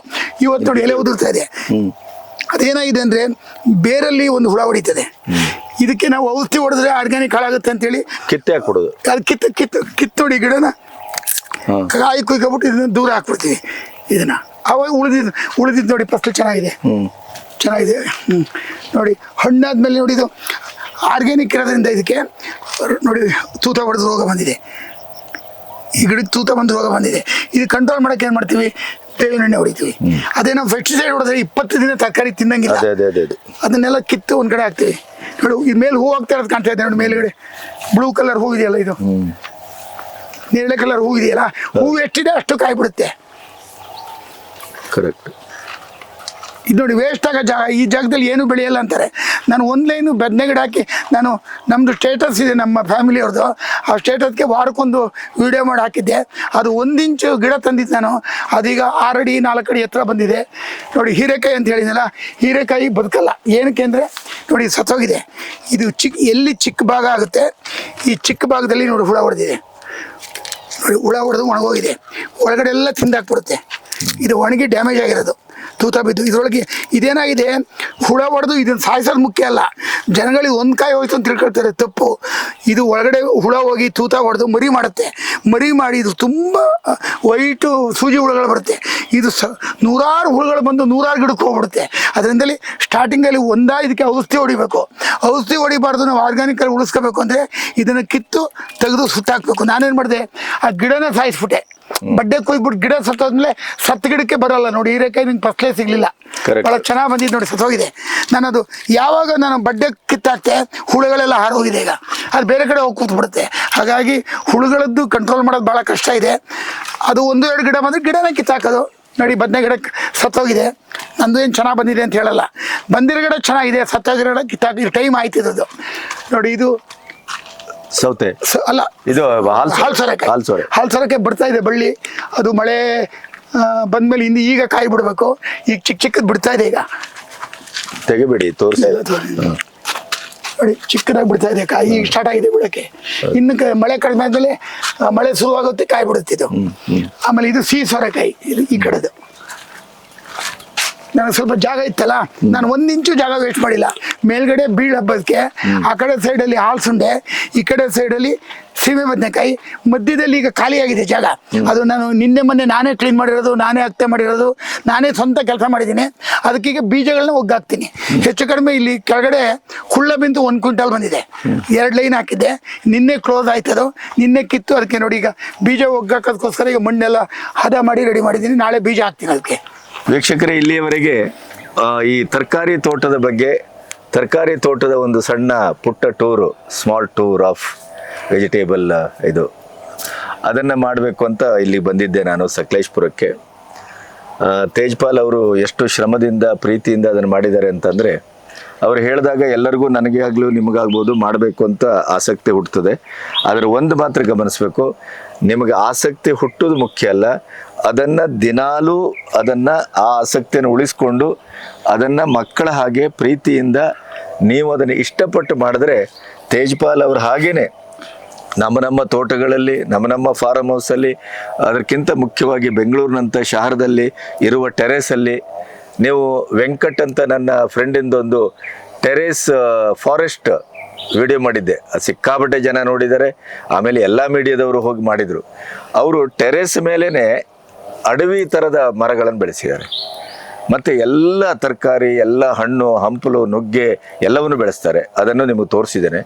ಇವತ್ತು ನೋಡಿ ಎಲೆ ಉದುರ್ತಾ ಇದೆ. ಅದೇನಾಗಿದೆ ಅಂದರೆ ಬೇರಲ್ಲಿ ಒಂದು ಹುಳ ಹೊಡಿತದೆ. ಇದಕ್ಕೆ ನಾವು ಔಷಧಿ ಹೊಡೆದ್ರೆ ಆರ್ಗ್ಯಾನಿಕ್ ಹಾಳಾಗುತ್ತೆ ಅಂತೇಳಿ ಕಿತ್ತೆ ಹಾಕ್ಬಿಡೋದು. ಅದು ಕಿತ್ತು ನೋಡಿ ಗಿಡನ ಕಾಯಿ ಕುಯ್ಕೊಬಿಟ್ಟು ಇದನ್ನ ದೂರ ಹಾಕ್ಬಿಡ್ತೀವಿ. ಇದನ್ನ ಅವಾಗ ಉಳಿದಿದ್ದು ನೋಡಿ, ಫಸಲು ಚೆನ್ನಾಗಿದೆ. ನೋಡಿ ಹಣ್ಣಾದ್ಮೇಲೆ ನೋಡಿ, ಇದು ಆರ್ಗ್ಯಾನಿಕ್ ಇರೋದ್ರಿಂದ ಇದಕ್ಕೆ ನೋಡಿ ತೂತ ಹೊಡೆದು ರೋಗ ಬಂದಿದೆ. ಈ ಗಿಡಕ್ಕೆ ತೂತ ಬಂದು ರೋಗ ಬಂದಿದೆ. ಇದು ಕಂಟ್ರೋಲ್ ಮಾಡೋಕೆ ಏನು ಮಾಡ್ತೀವಿ, ಬೇವಿನ ಎಣ್ಣೆ ಹೊಡಿತೀವಿ. ಅದೇ ನಾವು ಫೆಸ್ಟಿಸೈಡ್ ಹೊಡೆದ್ರೆ 20 ದಿನ ತರಕಾರಿ ತಿನ್ನಂಗಿಲ್ಲ. ಅದನ್ನೆಲ್ಲ ಕಿತ್ತು ಒಂದು ಕಡೆ ಹಾಕ್ತೀವಿ. ನೋಡಿ ಈ ಮೇಲೆ ಹೂ ಆಗ್ತಾ ಇರೋದು ಕಾಣ್ತಾ ಇದೆ ನೋಡಿ, ಮೇಲ್ಗಡೆ ಬ್ಲೂ ಕಲರ್ ಹೂ ಇದೆಯಲ್ಲ, ಇದು ನೇರಳೆ ಕಲರ್ ಹೂ ಇದೆಯಲ್ಲ, ಹೂ ಎಷ್ಟಿದೆ ಅಷ್ಟು ಕಾಯಿ ಬಿಡುತ್ತೆ. ಕರೆಕ್ಟ್. ಇದು ನೋಡಿ ವೇಸ್ಟ್ ಆಗೋ ಜಾಗ, ಈ ಜಾಗದಲ್ಲಿ ಏನು ಬೆಳೆಯಲ್ಲ ಅಂತಾರೆ. ನಾನು 1 ಲೈನು ಬದನೆ ಗಿಡ ಹಾಕಿ, ನಾನು ನಮ್ಮದು ಸ್ಟೇಟಸ್ ಇದೆ ನಮ್ಮ ಫ್ಯಾಮಿಲಿಯವ್ರದ್ದು, ಆ ಸ್ಟೇಟಸ್ಗೆ ವಾರಕ್ಕೊಂದು ವೀಡಿಯೋ ಮಾಡಿ ಹಾಕಿದ್ದೆ. ಅದು 1 ಇಂಚು ಗಿಡ ತಂದಿದ್ದು ನಾನು, ಅದೀಗ 6 ಅಡಿ 4 ಅಡಿ ಎತ್ತರ ಬಂದಿದೆ. ನೋಡಿ ಹೀರೆಕಾಯಿ ಅಂತ ಹೇಳಿದ್ನಲ್ಲ, ಹೀರೆಕಾಯಿ ಬದುಕಲ್ಲ. ಏನಕ್ಕೆ ಅಂದರೆ ನೋಡಿ ಸತ್ತೋಗಿದೆ. ಇದು ಎಲ್ಲಿ ಚಿಕ್ಕ ಭಾಗ ಆಗುತ್ತೆ, ಈ ಚಿಕ್ಕ ಭಾಗದಲ್ಲಿ ನೋಡಿ ಹುಳ ಹೊಡೆದಿದೆ ನೋಡಿ, ಹುಳ ಹೊಡೆದು ಒಣಗೋಗಿದೆ, ಒಳಗಡೆ ಎಲ್ಲ ತಿಂದಾಕ್ಬಿಡುತ್ತೆ. ಇದು ಒಣಗಿ ಡ್ಯಾಮೇಜ್ ಆಗಿರೋದು, ತೂತ ಬಿದ್ದು. ಇದರೊಳಗೆ ಇದೇನಾಗಿದೆ, ಹುಳ ಹೊಡೆದು ಇದನ್ನು ಸಾಯಿಸೋದು ಮುಖ್ಯ ಅಲ್ಲ, ಜನಗಳಿಗೆ 1 ಕಾಯಿ ಹೋಯ್ತು ಅಂತ ತಿಳ್ಕೊಳ್ತಾರೆ, ತಪ್ಪು. ಇದು ಒಳಗಡೆ ಹುಳ ಹೋಗಿ ತೂತ ಹೊಡೆದು ಮರಿ ಮಾಡುತ್ತೆ. ಮರಿ ಮಾಡಿ ಇದು ತುಂಬ ವೈಟು ಸೂಜಿ ಹುಳುಗಳು ಬರುತ್ತೆ. ಇದು 100 ಹುಳುಗಳು ಬಂದು 100 ಗಿಡಕ್ಕೆ ಹೋಗ್ಬಿಡುತ್ತೆ. ಅದರಿಂದಲೇ ಸ್ಟಾರ್ಟಿಂಗಲ್ಲಿ ಇದಕ್ಕೆ ಔಷಧಿ ಹೊಡಿಬೇಕು. ಔಷಧಿ ಹೊಡಿಬಾರ್ದು, ನಾವು ಆರ್ಗ್ಯಾನಿಕಲ್ಲಿ ಉಳಿಸ್ಕೋಬೇಕು ಅಂದರೆ ಇದನ್ನು ಕಿತ್ತು ತೆಗೆದು ಸುತ್ತಾಕಬೇಕು. ನಾನೇನು ಮಾಡಿದೆ, ಆ ಗಿಡನ ಸಾಯಿಸ್ಬಿಟ್ಟೆ. ಬಡ್ಡೆ ಕೊಯ್ಬಿಟ್ಟು ಗಿಡ ಸತ್ತೋದ್ಮೇಲೆ ಸತ್ತು ಗಿಡಕ್ಕೆ ಬರೋಲ್ಲ ನೋಡಿ, ಹೀರೆಕಾಯಿ ನಿಂಗೆ ಫಸಲೇ ಸಿಗಲಿಲ್ಲ. ಭಾಳ ಚೆನ್ನಾಗಿ ಬಂದಿದ್ದು ನೋಡಿ, ಸತ್ತೋಗಿದೆ. ನಾನದು ಯಾವಾಗ ನಾನು ಬಡ್ಡೆ ಕಿತ್ತಾಕ್ತೆ ಹುಳುಗಳೆಲ್ಲ ಹಾರೋಗಿದೆ. ಈಗ ಅದು ಬೇರೆ ಕಡೆ ಹೋಗಿ ಕೂತ್ಬಿಡುತ್ತೆ. ಹಾಗಾಗಿ ಹುಳುಗಳದ್ದು ಕಂಟ್ರೋಲ್ ಮಾಡೋದು ಭಾಳ ಕಷ್ಟ ಇದೆ. ಅದು 1-2 ಗಿಡ ಬಂದರೆ ಗಿಡನ ಕಿತ್ತಾಕೋದು. ನೋಡಿ ಬದನೆ ಗಿಡ ಸತ್ತೋಗಿದೆ, ನಂದು ಏನು ಚೆನ್ನಾಗಿ ಬಂದಿದೆ ಅಂತ ಹೇಳಲ್ಲ, ಬಂದಿರೋ ಗಿಡ ಚೆನ್ನಾಗಿದೆ, ಸತ್ತೋಗಿರೋ ಗಿಡ ಕಿತ್ತಾಕಿದ್ರೆ ಟೈಮ್ ಆಯ್ತಿದ್ದು. ನೋಡಿ ಇದು ಸೌತೆ ಅಲ್ಲ, ಇದು ಹಾಲು ಸರಕ್ಕೆ ಬಿಡ್ತಾ ಇದೆ ಬಳ್ಳಿ. ಅದು ಮಳೆ ಬಂದ್ಮೇಲೆ ಈಗ ಕಾಯಿ ಬಿಡಬೇಕು. ಈಗ ಚಿಕ್ಕದು ಬಿಡ್ತಾ ಇದೆ. ಈಗ ತೆಗಿಬಿಡಿ, ತೋರಿಸಿ. ನೋಡಿ ಚಿಕ್ಕದಾಗಿ ಬಿಡ್ತಾ ಇದೆ ಕಾಯಿ, ಈಗ ಸ್ಟಾರ್ಟ್ ಆಗಿದೆ ಬಿಡಕ್ಕೆ. ಇನ್ನು ಮಳೆ ಕಡಿಮೆ ಆದ್ಮೇಲೆ ಮಳೆ ಶುರುವಾಗುತ್ತೆ, ಕಾಯಿ ಬಿಡುತ್ತಿದ್ದು. ಆಮೇಲೆ ಇದು ಸಿಹಿ ಸೋರೆಕಾಯಿ, ಇದು ಈ ಕಡೆದು. ನನಗೆ ಸ್ವಲ್ಪ ಜಾಗ ಇತ್ತಲ್ಲ, ನಾನು 1 ಇಂಚು ಜಾಗ ವೇಸ್ಟ್ ಮಾಡಿಲ್ಲ. ಮೇಲ್ಗಡೆ ಬೀಳ್ ಹಬ್ಬಕ್ಕೆ ಆ ಕಡೆ ಸೈಡಲ್ಲಿ ಹಾಲ್ಸುಂಡೆ, ಈ ಕಡೆ ಸೈಡಲ್ಲಿ ಸೀಮೆ ಬದನೆಕಾಯಿ, ಮಧ್ಯದಲ್ಲಿ ಈಗ ಖಾಲಿಯಾಗಿದೆ ಜಾಗ. ಅದು ನಾನು ಮೊನ್ನೆ ನಾನೇ ಕ್ಲೀನ್ ಮಾಡಿರೋದು, ನಾನೇ ಹತ್ತೆ ಮಾಡಿರೋದು, ನಾನೇ ಸ್ವಂತ ಕೆಲಸ ಮಾಡಿದ್ದೀನಿ. ಅದಕ್ಕೀಗ ಬೀಜಗಳನ್ನ ಒಗ್ಗಾಕ್ತೀನಿ. ಹೆಚ್ಚು ಕಡಿಮೆ ಇಲ್ಲಿ ಕೆಳಗಡೆ ಹುಳ್ಳ ಬಿಂತು 1 ಕ್ವಿಂಟಲ್ ಬಂದಿದೆ. 2 ಲೈನ್ ಹಾಕಿದ್ದೆ, ನಿನ್ನೆ ಕ್ಲೋಸ್ ಆಯ್ತದು, ನಿನ್ನೆ ಕಿತ್ತು. ಅದಕ್ಕೆ ನೋಡಿ ಈಗ ಬೀಜ ಒಗ್ಗಾಕೋದಕ್ಕೋಸ್ಕರ ಈಗ ಮಣ್ಣೆಲ್ಲ ಹದ ಮಾಡಿ ರೆಡಿ ಮಾಡಿದ್ದೀನಿ. ನಾಳೆ ಬೀಜ ಹಾಕ್ತೀನಿ ಅದಕ್ಕೆ. ವೀಕ್ಷಕರೇ, ಇಲ್ಲಿಯವರೆಗೆ ಈ ತರಕಾರಿ ತೋಟದ ಬಗ್ಗೆ, ತರಕಾರಿ ತೋಟದ ಒಂದು ಸಣ್ಣ ಪುಟ್ಟ tour, small tour of vegetable ಇದು, ಅದನ್ನು ಮಾಡಬೇಕು ಅಂತ ಇಲ್ಲಿ ಬಂದಿದ್ದೆ ನಾನು ಸಕಲೇಶ್ಪುರಕ್ಕೆ. ತೇಜ್ಪಾಲ್ ಅವರು ಎಷ್ಟು ಶ್ರಮದಿಂದ ಪ್ರೀತಿಯಿಂದ ಅದನ್ನು ಮಾಡಿದ್ದಾರೆ ಅಂತಂದರೆ, ಅವ್ರು ಹೇಳಿದಾಗ ಎಲ್ಲರಿಗೂ, ನನಗೆ ಆಗಲೂ ನಿಮಗಾಗ್ಬೋದು, ಮಾಡಬೇಕು ಅಂತ ಆಸಕ್ತಿ ಹುಟ್ಟುತ್ತದೆ. ಆದರೆ ಒಂದು ಮಾತ್ರ ಗಮನಿಸಬೇಕು, ನಿಮಗೆ ಆಸಕ್ತಿ ಹುಟ್ಟೋದು ಮುಖ್ಯ ಅಲ್ಲ, ಅದನ್ನು ದಿನಾಲೂ ಆ ಆಸಕ್ತಿಯನ್ನು ಉಳಿಸ್ಕೊಂಡು ಅದನ್ನು ಮಕ್ಕಳ ಹಾಗೆ ಪ್ರೀತಿಯಿಂದ ನೀವು ಅದನ್ನು ಇಷ್ಟಪಟ್ಟು ಮಾಡಿದ್ರೆ, ತೇಜ್ಪಾಲ್ ಅವ್ರು ಹಾಗೇ ನಮ್ಮ ತೋಟಗಳಲ್ಲಿ, ನಮ್ಮ ಫಾರ್ಮ್ ಹೌಸಲ್ಲಿ, ಅದಕ್ಕಿಂತ ಮುಖ್ಯವಾಗಿ ಬೆಂಗಳೂರಿನಂಥ ಶಹರದಲ್ಲಿ ಇರುವ ಟೆರೇಸಲ್ಲಿ, ನೀವು ವೆಂಕಟ್ ಅಂತ ನನ್ನ ಫ್ರೆಂಡಿಂದೊಂದು ಟೆರೇಸ್ ಫಾರೆಸ್ಟ್ ವಿಡಿಯೋ ಮಾಡಿದ್ದೆ, ಅದು ಸಿಕ್ಕಾಪಟ್ಟೆ ಜನ ನೋಡಿದ್ದಾರೆ. ಆಮೇಲೆ ಎಲ್ಲ ಮೀಡಿಯಾದವರು ಹೋಗಿ ಮಾಡಿದರು. ಅವರು ಟೆರೇಸ್ ಮೇಲೇ ಅಡವಿ ಥರದ ಮರಗಳನ್ನು ಬೆಳೆಸಿದ್ದಾರೆ. ಮತ್ತು ಎಲ್ಲ ತರಕಾರಿ, ಎಲ್ಲ ಹಣ್ಣು ಹಂಪಲು ನುಗ್ಗೆ ಎಲ್ಲವನ್ನು ಬೆಳೆಸ್ತಾರೆ. ಅದನ್ನು ನಿಮಗೆ ತೋರಿಸಿದ್ದೇನೆ.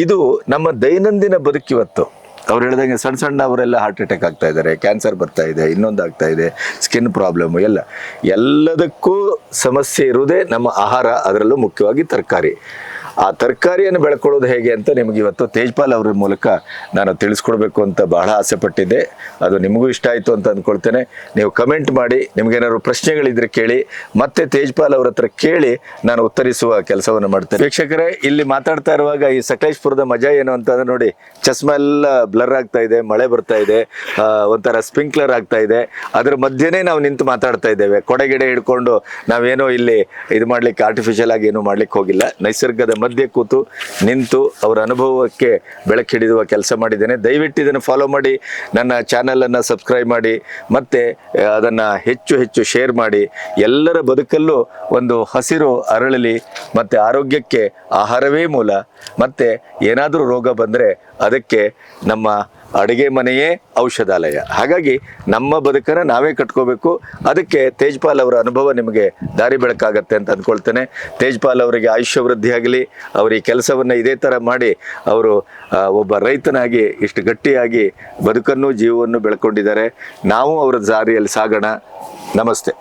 ಇದು ನಮ್ಮ ದೈನಂದಿನ ಬದುಕಿವತ್ತು. ಅವ್ರು ಹೇಳ್ದಂಗೆ ಸಣ್ಣ ಅವರೆಲ್ಲ ಹಾರ್ಟ್ ಅಟ್ಯಾಕ್ ಆಗ್ತಾ ಇದ್ದಾರೆ, ಕ್ಯಾನ್ಸರ್ ಬರ್ತಾ ಇದೆ, ಇನ್ನೊಂದು ಆಗ್ತಾ ಇದೆ, ಸ್ಕಿನ್ ಪ್ರಾಬ್ಲಮ್ಮು, ಎಲ್ಲದಕ್ಕೂ ಸಮಸ್ಯೆ ಇರುವುದೇ ನಮ್ಮ ಆಹಾರ, ಅದರಲ್ಲೂ ಮುಖ್ಯವಾಗಿ ತರಕಾರಿ. ಆ ತರಕಾರಿಯನ್ನು ಬೆಳ್ಕೊಳ್ಳೋದು ಹೇಗೆ ಅಂತ ನಿಮಗೆ ಇವತ್ತು ತೇಜ್ಪಾಲ್ ಅವ್ರ ಮೂಲಕ ನಾನು ತಿಳಿಸ್ಕೊಡ್ಬೇಕು ಅಂತ ಬಹಳ ಆಸೆ ಪಟ್ಟಿದ್ದೆ. ಅದು ನಿಮಗೂ ಇಷ್ಟ ಆಯಿತು ಅಂತ ಅಂದ್ಕೊಳ್ತೇನೆ. ನೀವು ಕಮೆಂಟ್ ಮಾಡಿ, ನಿಮಗೇನಾದ್ರು ಪ್ರಶ್ನೆಗಳಿದ್ರೆ ಕೇಳಿ, ಮತ್ತೆ ತೇಜ್ಪಾಲ್ ಅವ್ರ ಹತ್ರ ಕೇಳಿ ನಾನು ಉತ್ತರಿಸುವ ಕೆಲಸವನ್ನು ಮಾಡ್ತೇನೆ. ವೀಕ್ಷಕರೇ, ಇಲ್ಲಿ ಮಾತಾಡ್ತಾ ಇರುವಾಗ ಈ ಸಕಲೇಶ್ಪುರದ ಮಜಾ ಏನು ಅಂತಂದ್ರೆ, ನೋಡಿ ಚಸ್ಮಾ ಎಲ್ಲ ಬ್ಲರ್ ಆಗ್ತಾ ಇದೆ, ಮಳೆ ಬರ್ತಾ ಇದೆ, ಒಂಥರ ಸ್ಪ್ರಿಂಕ್ಲರ್ ಆಗ್ತಾ ಇದೆ. ಅದ್ರ ಮಧ್ಯೆನೇ ನಾವು ನಿಂತು ಮಾತಾಡ್ತಾ ಇದ್ದೇವೆ. ಕೊಡೆಗಿಡೆ ಹಿಡ್ಕೊಂಡು ನಾವೇನೋ ಇಲ್ಲಿ ಇದು ಮಾಡ್ಲಿಕ್ಕೆ ಆರ್ಟಿಫಿಷಿಯಲ್ ಆಗಿ ಏನೂ ಮಾಡ್ಲಿಕ್ಕೆ ಹೋಗಿಲ್ಲ. ನೈಸರ್ಗದ ಮಧ್ಯೆ ಕೂತು ನಿಂತು ಅವರ ಅನುಭವಕ್ಕೆ ಬೆಳಕು ಹಿಡಿಯುವ ಕೆಲಸ ಮಾಡಿದ್ದೇನೆ. ದಯವಿಟ್ಟು ಇದನ್ನು ಫಾಲೋ ಮಾಡಿ, ನನ್ನ ಚಾನಲನ್ನು ಸಬ್ಸ್ಕ್ರೈಬ್ ಮಾಡಿ, ಮತ್ತು ಅದನ್ನು ಹೆಚ್ಚು ಶೇರ್ ಮಾಡಿ. ಎಲ್ಲರ ಬದುಕಲ್ಲೂ ಒಂದು ಹಸಿರು ಅರಳಲಿ, ಮತ್ತು ಆರೋಗ್ಯಕ್ಕೆ ಆಹಾರವೇ ಮೂಲ. ಮತ್ತು ಏನಾದರೂ ರೋಗ ಬಂದರೆ ಅದಕ್ಕೆ ನಮ್ಮ ಅಡುಗೆ ಮನೆಯೇ ಔಷಧಾಲಯ. ಹಾಗಾಗಿ ನಮ್ಮ ಬದುಕನ್ನು ನಾವೇ ಕಟ್ಕೋಬೇಕು. ಅದಕ್ಕೆ ತೇಜ್ಪಾಲ್ ಅವರ ಅನುಭವ ನಿಮಗೆ ದಾರಿ ಬೆಳಕಾಗತ್ತೆ ಅಂತ ಅಂದ್ಕೊಳ್ತೇನೆ. ತೇಜ್ಪಾಲ್ ಅವರಿಗೆ ಆಯುಷ್ಯ ವೃದ್ಧಿಯಾಗಲಿ. ಅವರು ಈ ಕೆಲಸವನ್ನು ಇದೇ ಥರ ಮಾಡಿ ಅವರು ಒಬ್ಬ ರೈತನಾಗಿ ಇಷ್ಟು ಗಟ್ಟಿಯಾಗಿ ಬದುಕನ್ನು ಜೀವವನ್ನು ಬೆಳ್ಕೊಂಡಿದ್ದಾರೆ. ನಾವು ಅವರ ದಾರಿಯಲ್ಲಿ ಸಾಗೋಣ. ನಮಸ್ತೆ.